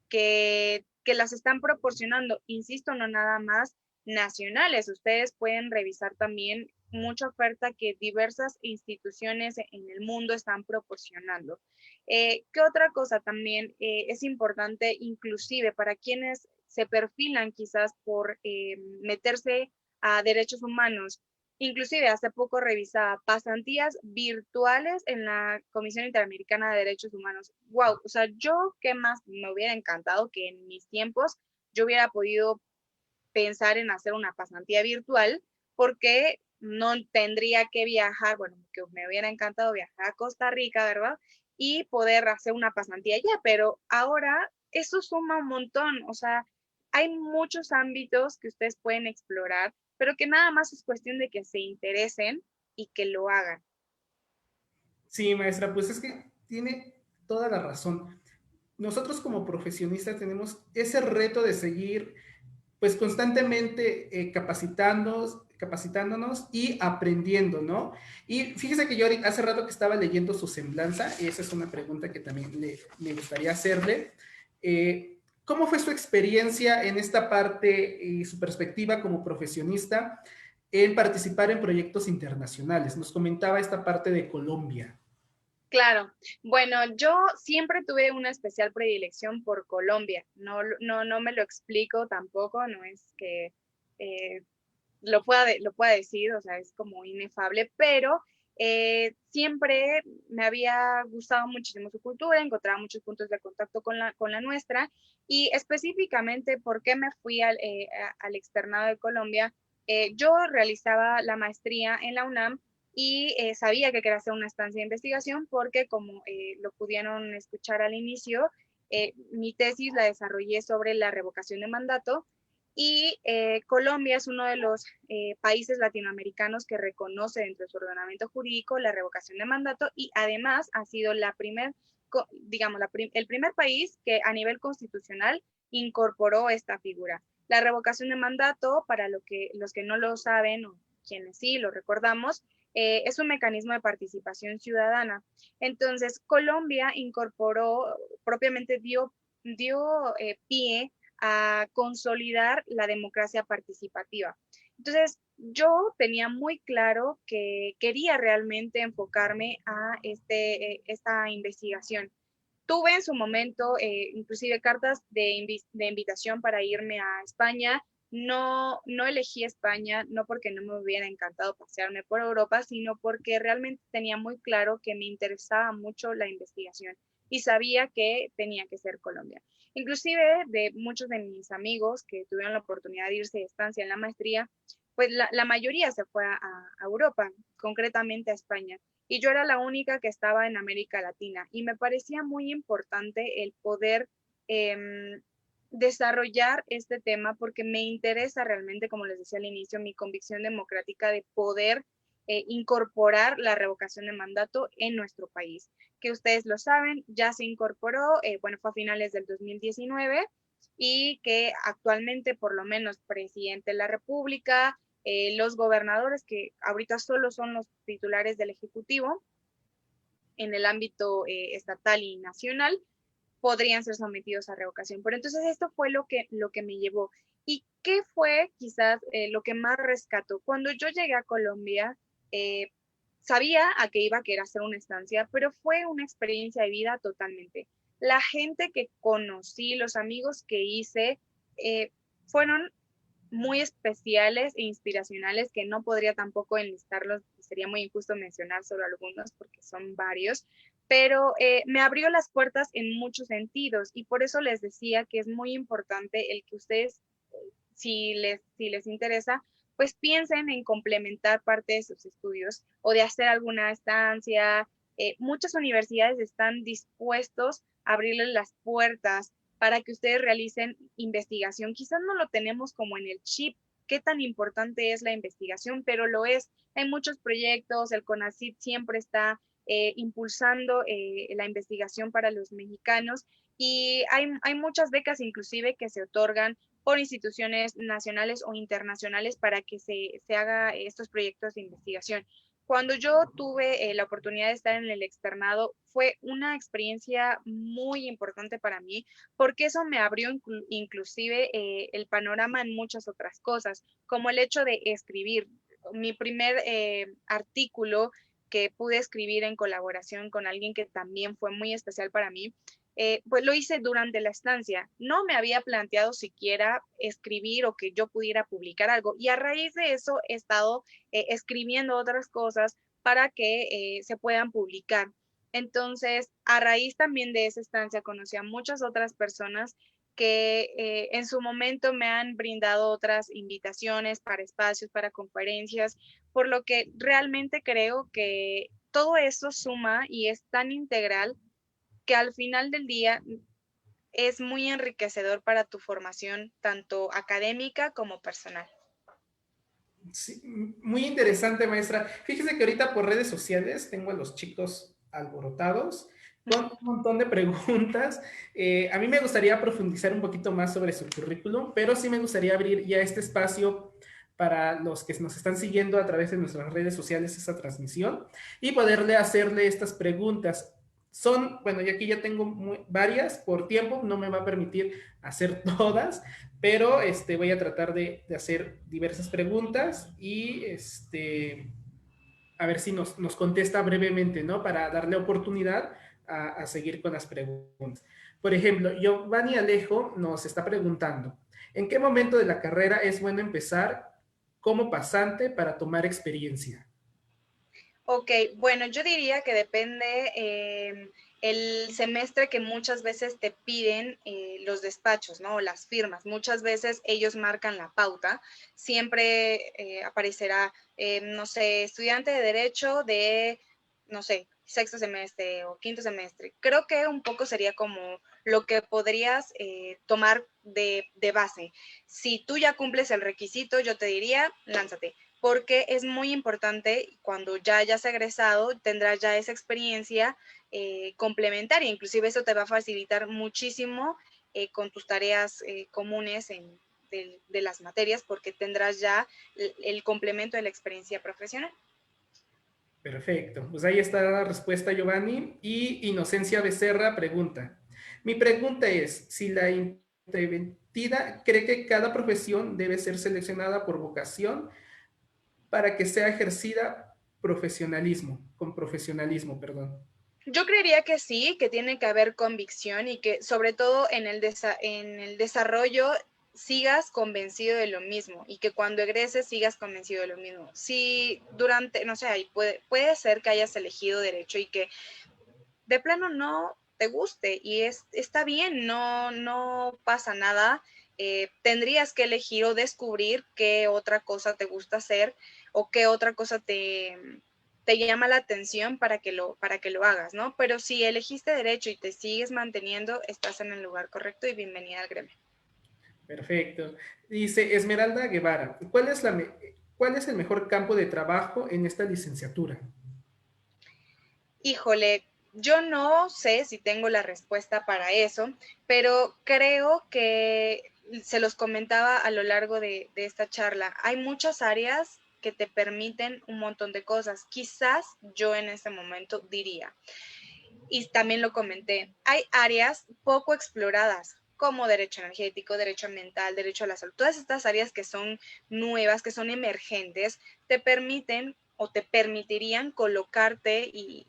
que las están proporcionando, insisto, no nada más nacionales. Ustedes pueden revisar también mucha oferta que diversas instituciones en el mundo están proporcionando. ¿Qué otra cosa también es importante, inclusive para quienes se perfilan quizás por meterse a derechos humanos? Inclusive hace poco revisaba pasantías virtuales en la Comisión Interamericana de Derechos Humanos. Wow, o sea, yo qué más me hubiera encantado que en mis tiempos yo hubiera podido pensar en hacer una pasantía virtual porque no tendría que viajar, bueno, que me hubiera encantado viajar a Costa Rica, ¿verdad? Y poder hacer una pasantía allá, pero ahora eso suma un montón, o sea, hay muchos ámbitos que ustedes pueden explorar, pero que nada más es cuestión de que se interesen y que lo hagan. Sí, maestra, pues es que tiene toda la razón. Nosotros como profesionistas tenemos ese reto de seguir pues constantemente capacitándonos y aprendiendo, ¿no? Y fíjese que yo hace rato que estaba leyendo su semblanza, y esa es una pregunta que también me gustaría hacerle. ¿Cómo fue su experiencia en esta parte y su perspectiva como profesionista en participar en proyectos internacionales? Nos comentaba esta parte de Colombia. Claro, bueno, yo siempre tuve una especial predilección por Colombia. No me lo explico tampoco, no es que eh, lo pueda decir, o sea, es como inefable, pero siempre me había gustado muchísimo su cultura, encontraba muchos puntos de contacto con la nuestra, y específicamente por qué me fui al externado de Colombia. Yo realizaba la maestría en la UNAM y sabía que quería hacer una estancia de investigación porque, como lo pudieron escuchar al inicio, mi tesis la desarrollé sobre la revocación de mandato, y Colombia es uno de los países latinoamericanos que reconoce dentro de su ordenamiento jurídico la revocación de mandato, y además ha sido digamos, el primer país que a nivel constitucional incorporó esta figura. La revocación de mandato, para los que no lo saben o quienes sí lo recordamos, es un mecanismo de participación ciudadana. Entonces, Colombia incorporó, propiamente dio pie a consolidar la democracia participativa. Entonces, yo tenía muy claro que quería realmente enfocarme a esta investigación. Tuve en su momento inclusive cartas de invitación para irme a España. No elegí España, no porque no me hubiera encantado pasearme por Europa, sino porque realmente tenía muy claro que me interesaba mucho la investigación y sabía que tenía que ser Colombia. Inclusive de muchos de mis amigos que tuvieron la oportunidad de irse de estancia en la maestría, pues la mayoría se fue a Europa, concretamente a España, y yo era la única que estaba en América Latina, y me parecía muy importante el poder desarrollar este tema porque me interesa realmente, como les decía al inicio, mi convicción democrática de poder incorporar la revocación de mandato en nuestro país. que ustedes lo saben, ya se incorporó, bueno, fue a finales del 2019 y que actualmente por lo menos presidente de la República, los gobernadores, que ahorita solo son los titulares del Ejecutivo en el ámbito estatal y nacional, podrían ser sometidos a revocación. Pero entonces esto fue lo que me llevó. ¿Y qué fue quizás lo que más rescató? Cuando yo llegué a Colombia, eh, sabía a qué iba a querer hacer una estancia, pero fue una experiencia de vida totalmente. La gente que conocí, los amigos que hice, fueron muy especiales e inspiracionales que no podría tampoco enlistarlos, sería muy injusto mencionar solo algunos porque son varios, pero me abrió las puertas en muchos sentidos y por eso les decía que es muy importante el que ustedes, si les interesa, pues piensen en complementar parte de sus estudios o de hacer alguna estancia. Muchas universidades están dispuestos a abrirles las puertas para que ustedes realicen investigación. Quizás no lo tenemos como en el chip, qué tan importante es la investigación, pero lo es. Hay muchos proyectos, el CONACYT siempre está impulsando la investigación para los mexicanos y hay muchas becas inclusive que se otorgan por instituciones nacionales o internacionales para que se haga estos proyectos de investigación. Cuando yo tuve la oportunidad de estar en el externado, fue una experiencia muy importante para mí, porque eso me abrió inclusive el panorama en muchas otras cosas, como el hecho de escribir. Mi primer artículo que pude escribir en colaboración con alguien que también fue muy especial para mí, pues lo hice durante la estancia. No me había planteado siquiera escribir o que yo pudiera publicar algo. Y a raíz de eso he estado escribiendo otras cosas para que se puedan publicar. Entonces, a raíz también de esa estancia, conocí a muchas otras personas que en su momento me han brindado otras invitaciones para espacios, para conferencias, por lo que realmente creo que todo eso suma y es tan integral que al final del día es muy enriquecedor para tu formación, tanto académica como personal. Sí, muy interesante, maestra. Fíjese que ahorita por redes sociales tengo a los chicos alborotados con un montón de preguntas. A mí me gustaría profundizar un poquito más sobre su currículum, pero sí me gustaría abrir ya este espacio para los que nos están siguiendo a través de nuestras redes sociales esta transmisión y poderle hacerle estas preguntas. Son, bueno, y aquí ya tengo varias por tiempo, no me va a permitir hacer todas, pero voy a tratar de hacer diversas preguntas y a ver si nos contesta brevemente, ¿no? Para darle oportunidad a seguir con las preguntas. Por ejemplo, Giovanni Alejo nos está preguntando, ¿en qué momento de la carrera es bueno empezar como pasante para tomar experiencia? Ok, bueno, yo diría que depende el semestre que muchas veces te piden los despachos, ¿no? O las firmas. Muchas veces ellos marcan la pauta. Siempre aparecerá, no sé, estudiante de derecho de, no sé, sexto semestre o quinto semestre. Creo que un poco sería como lo que podrías tomar de base. Si tú ya cumples el requisito, yo te diría, lánzate porque es muy importante cuando ya hayas egresado, tendrás ya esa experiencia complementaria, inclusive eso te va a facilitar muchísimo con tus tareas comunes de las materias porque tendrás ya el complemento de la experiencia profesional. Perfecto, pues ahí está la respuesta, Giovanni. Y Inocencia Becerra pregunta, mi pregunta es, si la intervenida cree que cada profesión debe ser seleccionada por vocación para que sea ejercida con profesionalismo, perdón. Yo creería que sí, que tiene que haber convicción y que sobre todo en el desarrollo sigas convencido de lo mismo y que cuando egreses sigas convencido de lo mismo. Si durante, no sé, puede ser que hayas elegido derecho y que de plano no te guste y está bien, no pasa nada. Tendrías que elegir o descubrir qué otra cosa te gusta hacer o qué otra cosa te llama la atención para que lo hagas, ¿no? Pero si elegiste derecho y te sigues manteniendo, estás en el lugar correcto y bienvenida al gremio. Perfecto. Dice Esmeralda Guevara, ¿cuál es el mejor campo de trabajo en esta licenciatura? Híjole, Yo no sé si tengo la respuesta para eso, pero creo que se los comentaba a lo largo de esta charla. Hay muchas áreas que te permiten un montón de cosas. Quizás yo en este momento diría, y también lo comenté, hay áreas poco exploradas como derecho energético, derecho ambiental, derecho a la salud. Todas estas áreas que son nuevas, que son emergentes, te permiten o te permitirían colocarte y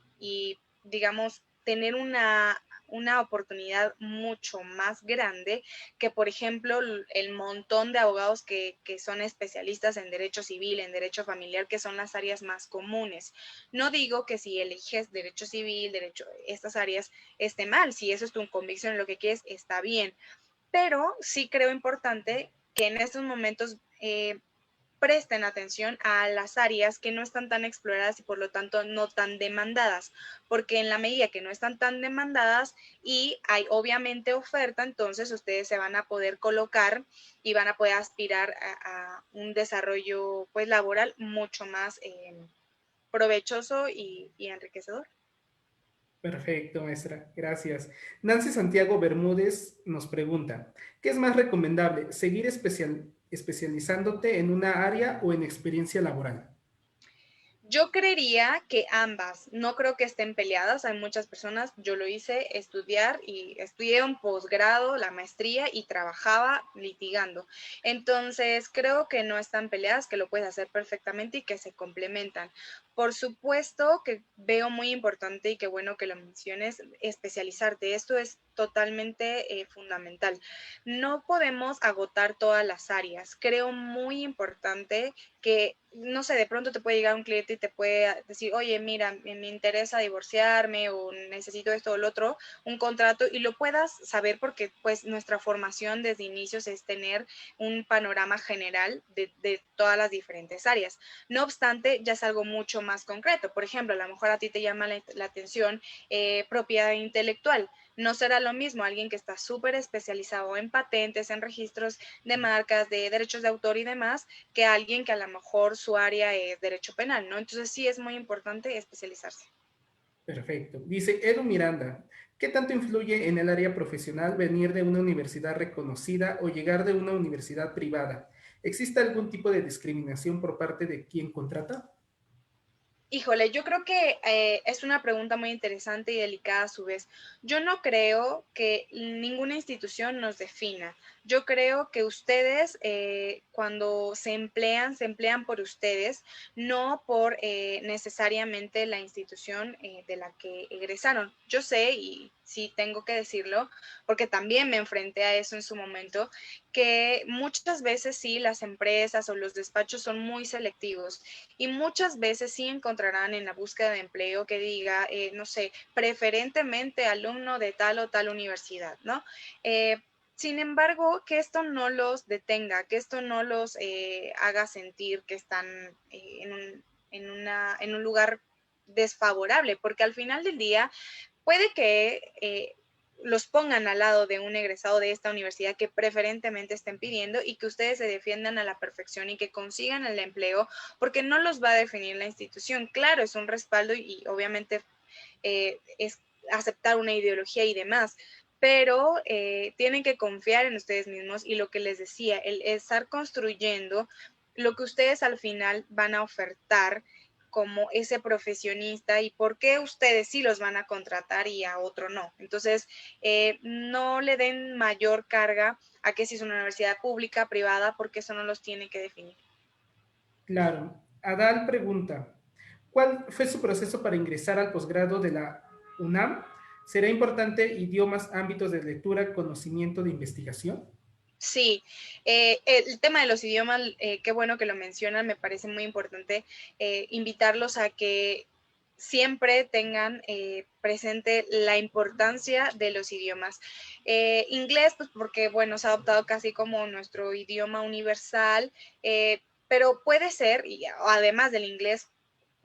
digamos, tener una oportunidad mucho más grande que, por ejemplo, el montón de abogados que son especialistas en derecho civil, en derecho familiar, que son las áreas más comunes. No digo que si eliges derecho civil, derecho, estas áreas, esté mal. Si eso es tu convicción en lo que quieres, está bien. Pero sí creo importante que en estos momentos presten atención a las áreas que no están tan exploradas y por lo tanto no tan demandadas, porque en la medida que no están tan demandadas y hay obviamente oferta, entonces ustedes se van a poder colocar y van a poder aspirar a un desarrollo pues laboral mucho más provechoso y enriquecedor. Perfecto, maestra. Gracias. Nancy Santiago Bermúdez nos pregunta, ¿qué es más recomendable, seguir especializándote en una área o en experiencia laboral? Yo creería que ambas, no creo que estén peleadas. Hay muchas personas, yo lo hice, estudiar y estudié un posgrado, la maestría y trabajaba litigando. Entonces, creo que no están peleadas, que lo puedes hacer perfectamente y que se complementan. Por supuesto que veo muy importante y qué bueno que lo menciones, especializarte. Esto es totalmente fundamental. No podemos agotar todas las áreas. Creo muy importante que, no sé, de pronto te puede llegar un cliente y te puede decir, oye, mira, me interesa divorciarme o necesito esto o lo otro, un contrato, y lo puedas saber porque pues nuestra formación desde inicios es tener un panorama general de todas las diferentes áreas. No obstante, ya es algo mucho más concreto. Por ejemplo, a lo mejor a ti te llama la atención propiedad intelectual. No será lo mismo alguien que está súper especializado en patentes, en registros de marcas, de derechos de autor y demás, que alguien que a lo mejor su área es derecho penal, ¿no? Entonces sí es muy importante especializarse. Perfecto. Dice Edu Miranda, ¿qué tanto influye en el área profesional venir de una universidad reconocida o llegar de una universidad privada? ¿Existe algún tipo de discriminación por parte de quien contrata? Híjole, yo creo que es una pregunta muy interesante y delicada a su vez. Yo no creo que ninguna institución nos defina. Yo creo que ustedes, cuando se emplean por ustedes, no por necesariamente la institución de la que egresaron. Yo sé, y sí tengo que decirlo, porque también me enfrenté a eso en su momento, que muchas veces sí las empresas o los despachos son muy selectivos y muchas veces sí encontrarán en la búsqueda de empleo que diga, no sé, preferentemente alumno de tal o tal universidad, ¿no? Sin embargo, que esto no los detenga, que esto no los haga sentir que están en un lugar desfavorable, porque al final del día puede que los pongan al lado de un egresado de esta universidad que preferentemente estén pidiendo y que ustedes se defiendan a la perfección y que consigan el empleo, porque no los va a definir la institución. Claro, es un respaldo y obviamente es aceptar una ideología y demás, pero tienen que confiar en ustedes mismos y lo que les decía, el estar construyendo lo que ustedes al final van a ofertar como ese profesionista y por qué ustedes sí los van a contratar y a otro no. Entonces, no le den mayor carga a que si es una universidad pública, privada, porque eso no los tiene que definir. Claro. Adal pregunta, ¿cuál fue su proceso para ingresar al posgrado de la UNAM? ¿Será importante idiomas, ámbitos de lectura, conocimiento de investigación? Sí, el tema de los idiomas, qué bueno que lo mencionan, me parece muy importante invitarlos a que siempre tengan presente la importancia de los idiomas. Inglés, pues porque, bueno, se ha adoptado casi como nuestro idioma universal, pero puede ser, y además del inglés,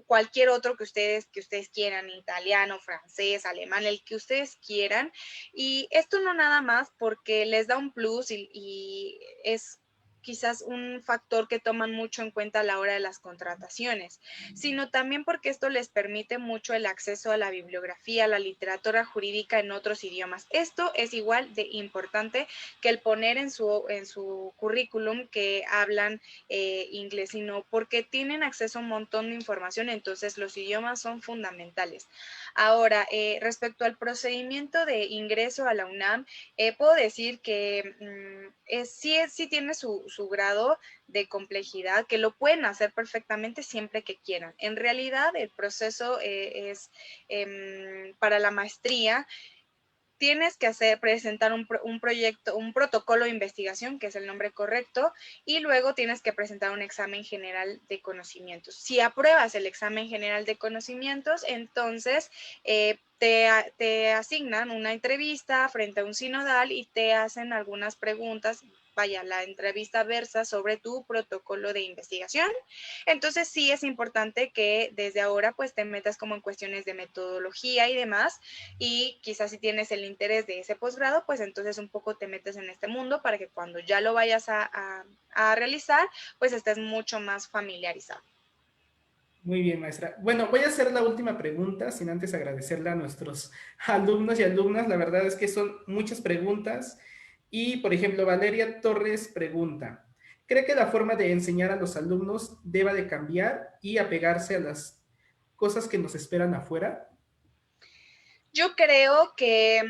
cualquier otro que ustedes quieran, italiano, francés, alemán, el que ustedes quieran. Y esto no nada más porque les da un plus y es quizás un factor que toman mucho en cuenta a la hora de las contrataciones, sino también porque esto les permite mucho el acceso a la bibliografía, a la literatura jurídica en otros idiomas. Esto es igual de importante que el poner en su currículum que hablan inglés, sino porque tienen acceso a un montón de información, entonces los idiomas son fundamentales. Ahora, respecto al procedimiento de ingreso a la UNAM, puedo decir que sí tiene su grado de complejidad, que lo pueden hacer perfectamente siempre que quieran. En realidad, el proceso es para la maestría, tienes que presentar un proyecto, un protocolo de investigación, que es el nombre correcto, y luego tienes que presentar un examen general de conocimientos. Si apruebas el examen general de conocimientos, entonces te asignan una entrevista frente a un sinodal y te hacen algunas preguntas. Vaya, la entrevista versa sobre tu protocolo de investigación. Entonces sí es importante que desde ahora pues te metas como en cuestiones de metodología y demás, y quizás si tienes el interés de ese posgrado, pues entonces un poco te metes en este mundo para que cuando ya lo vayas a realizar, pues estés mucho más familiarizado. Muy bien, maestra. Bueno, voy a hacer la última pregunta, sin antes agradecerle a nuestros alumnos y alumnas. La verdad es que son muchas preguntas. Y, por ejemplo, Valeria Torres pregunta, ¿cree que la forma de enseñar a los alumnos deba de cambiar y apegarse a las cosas que nos esperan afuera? Yo creo que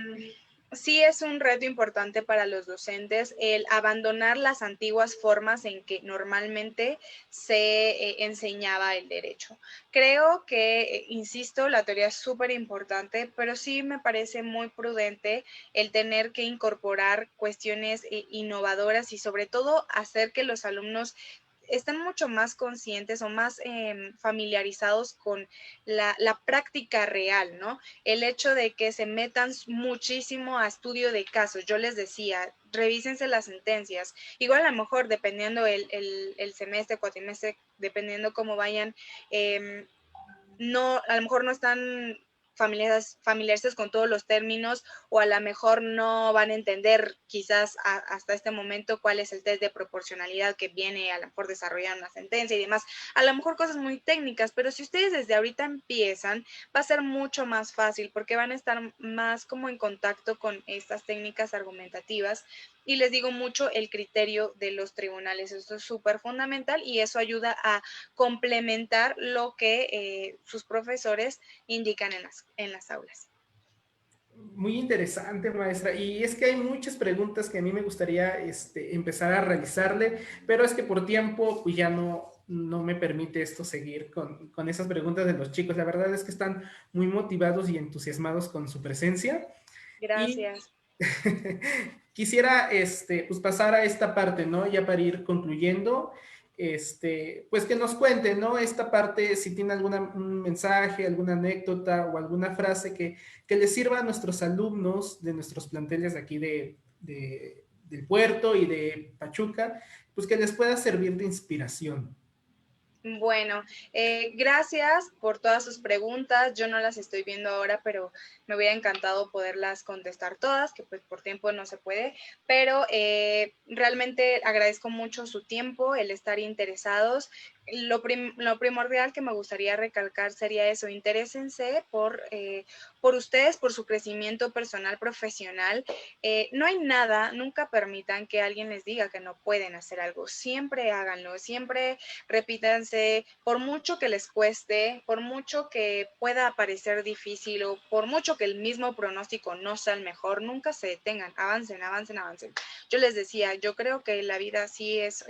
sí es un reto importante para los docentes el abandonar las antiguas formas en que normalmente se enseñaba el derecho. Creo que, insisto, la teoría es súper importante, pero sí me parece muy prudente el tener que incorporar cuestiones innovadoras y sobre todo hacer que los alumnos están mucho más conscientes o más familiarizados con la práctica real, ¿no? El hecho de que se metan muchísimo a estudio de casos. Yo les decía, revísense las sentencias. Igual a lo mejor, dependiendo el semestre, cuatrimestre, dependiendo cómo vayan, no, a lo mejor no están familiares con todos los términos, o a lo mejor no van a entender quizás hasta este momento cuál es el test de proporcionalidad que viene a lo mejor desarrollar una sentencia y demás. A lo mejor cosas muy técnicas, pero si ustedes desde ahorita empiezan, va a ser mucho más fácil porque van a estar más como en contacto con estas técnicas argumentativas. Y les digo mucho el criterio de los tribunales. Esto es súper fundamental y eso ayuda a complementar lo que sus profesores indican en las aulas. Muy interesante, maestra. Y es que hay muchas preguntas que a mí me gustaría empezar a realizarle, pero es que por tiempo pues ya no me permite esto seguir con esas preguntas de los chicos. La verdad es que están muy motivados y entusiasmados con su presencia. Y Gracias. quisiera pues pasar a esta parte, ¿no? Ya para ir concluyendo, pues que nos cuente, ¿no? Esta parte, si tiene un mensaje, alguna anécdota o alguna frase que les sirva a nuestros alumnos de nuestros planteles de aquí del puerto y de Pachuca, pues que les pueda servir de inspiración. Bueno, gracias por todas sus preguntas. Yo no las estoy viendo ahora, pero me hubiera encantado poderlas contestar todas, que pues por tiempo no se puede, pero realmente agradezco mucho su tiempo, el estar interesados. Lo primordial que me gustaría recalcar sería eso: interésense por ustedes, por su crecimiento personal, profesional. No hay nada, nunca permitan que alguien les diga que no pueden hacer algo. Siempre háganlo, siempre repítanse, por mucho que les cueste, por mucho que pueda parecer difícil o por mucho que el mismo pronóstico no sea el mejor, nunca se detengan, avancen, avancen, avancen. Yo les decía, yo creo que la vida sí es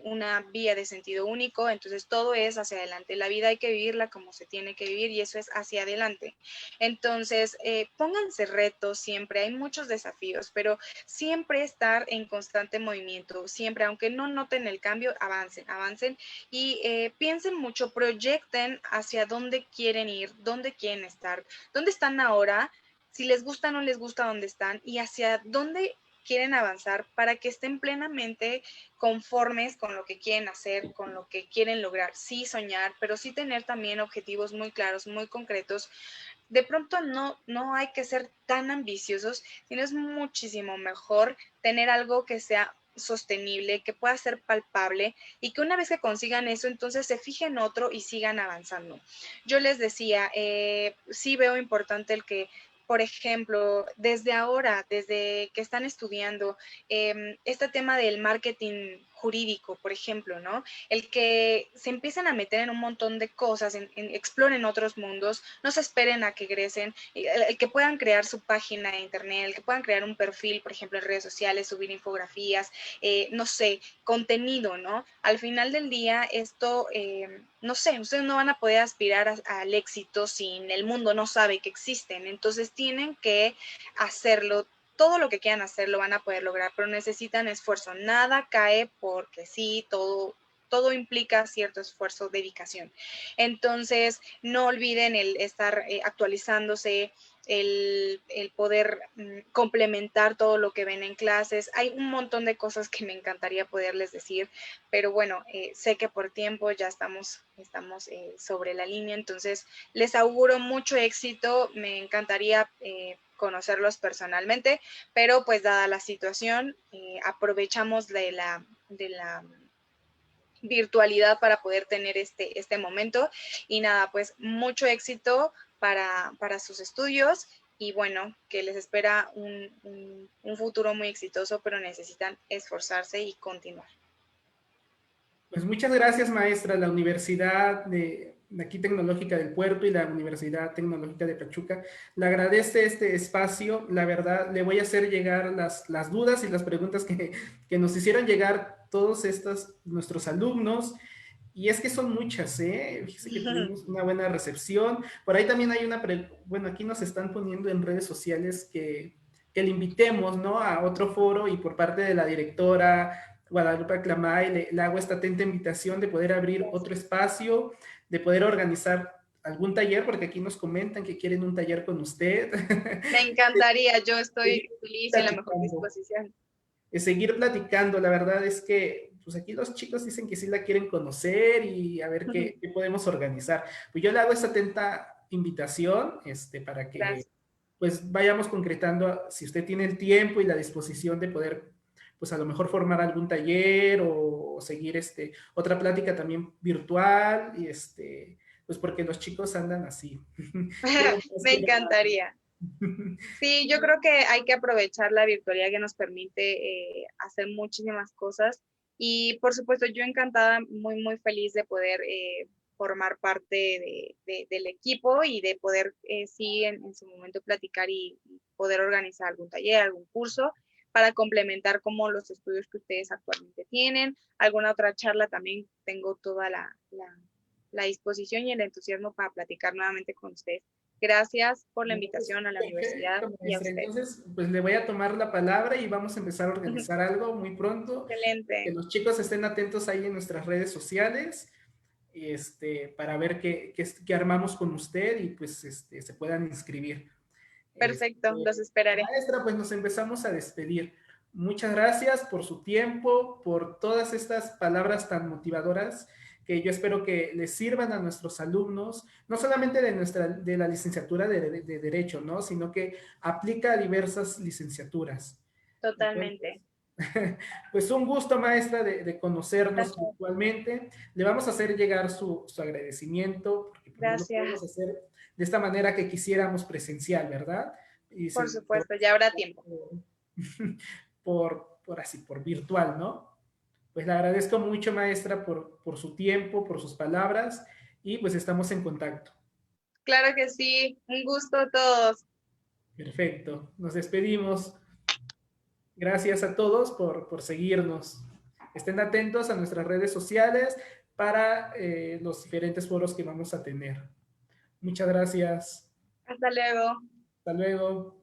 una vía de sentido único, entonces todo es hacia adelante. La vida hay que vivirla como se tiene que vivir y eso es hacia adelante. Entonces, pónganse retos siempre, hay muchos desafíos, pero siempre estar en constante movimiento, siempre, aunque no noten el cambio, avancen, avancen y piensen mucho, proyecten hacia dónde quieren ir, dónde quieren estar, dónde están ahora, si les gusta o no les gusta dónde están y hacia dónde quieren avanzar para que estén plenamente conformes con lo que quieren hacer, con lo que quieren lograr. Sí soñar, pero sí tener también objetivos muy claros, muy concretos. De pronto no hay que ser tan ambiciosos, sino es muchísimo mejor tener algo que sea sostenible, que pueda ser palpable y que una vez que consigan eso, entonces se fijen otro y sigan avanzando. Yo les decía, sí veo importante el que, por ejemplo, desde ahora, desde que están estudiando, este tema del marketing jurídico, por ejemplo, ¿no? El que se empiecen a meter en un montón de cosas, exploren otros mundos, no se esperen a que egresen, el que puedan crear su página de internet, el que puedan crear un perfil, por ejemplo, en redes sociales, subir infografías, no sé, contenido, ¿no? Al final del día, esto, no sé, ustedes no van a poder aspirar al éxito si el mundo no sabe que existen, entonces tienen que hacerlo. Todo lo que quieran hacer lo van a poder lograr, pero necesitan esfuerzo. Nada cae porque sí, todo implica cierto esfuerzo, dedicación. Entonces, no olviden el estar actualizándose, el poder complementar todo lo que ven en clases. Hay un montón de cosas que me encantaría poderles decir, pero bueno, sé que por tiempo ya estamos sobre la línea, entonces les auguro mucho éxito. Me encantaría conocerlos personalmente, pero pues dada la situación, aprovechamos de la virtualidad para poder tener este momento. Y nada, pues mucho éxito para sus estudios y bueno, que les espera un futuro muy exitoso, pero necesitan esforzarse y continuar. Pues muchas gracias, maestra. La Universidad de aquí Tecnológica del Puerto y la Universidad Tecnológica de Pachuca le agradece este espacio. La verdad, le voy a hacer llegar las dudas y las preguntas que nos hicieron llegar todos estos, nuestros alumnos. Y es que son muchas, ¿eh? Fíjese que tuvimos una buena recepción. Por ahí también hay bueno, aquí nos están poniendo en redes sociales que le invitemos, ¿no? A otro foro y por parte de la directora Guadalupe Aclamay le hago esta atenta invitación de poder abrir otro espacio, de poder organizar algún taller, porque aquí nos comentan que quieren un taller con usted. Me encantaría, yo estoy Seguir feliz y en la mejor platicando, disposición. seguir platicando. La verdad es que pues aquí los chicos dicen que sí la quieren conocer y a ver qué podemos organizar. Pues yo le hago esta atenta invitación para que Gracias. pues vayamos concretando si usted tiene el tiempo y la disposición de poder pues a lo mejor formar algún taller o seguir otra plática también virtual y pues porque los chicos andan así. Quieren más, Me quieren más. encantaría. Sí, yo creo que hay que aprovechar la virtualidad que nos permite hacer muchísimas cosas y por supuesto yo encantada, muy, muy feliz de poder formar parte del equipo y de poder sí en su momento platicar y poder organizar algún taller, algún curso para complementar como los estudios que ustedes actualmente tienen. Alguna otra charla también tengo toda la disposición y el entusiasmo para platicar nuevamente con ustedes. Gracias por la No, pues, invitación a la universidad perfecto, y a maestra. usted. Entonces, pues le voy a tomar la palabra y vamos a empezar a organizar algo muy pronto. Que Excelente. los chicos estén atentos ahí en nuestras redes sociales, para ver qué armamos con usted y pues se puedan inscribir. Perfecto, los esperaré. Maestra, pues nos empezamos a despedir. Muchas gracias por su tiempo, por todas estas palabras tan motivadoras que yo espero que les sirvan a nuestros alumnos, no solamente de la licenciatura de Derecho, ¿no? Sino que aplica a diversas licenciaturas. Entonces, Totalmente. pues un gusto, maestra, de conocernos Gracias. virtualmente. Le vamos a hacer llegar su agradecimiento, porque pues, no lo podemos Gracias. hacer de esta manera que quisiéramos presencial, ¿verdad? Y Por se, supuesto, ya habrá tiempo. por virtual, ¿no? Pues le agradezco mucho, maestra, por su tiempo, por sus palabras, y pues estamos en contacto. Claro que sí. Un gusto a todos. Perfecto. Nos despedimos. Gracias a todos por seguirnos. Estén atentos a nuestras redes sociales para los diferentes foros que vamos a tener. Muchas gracias. Hasta luego. Hasta luego.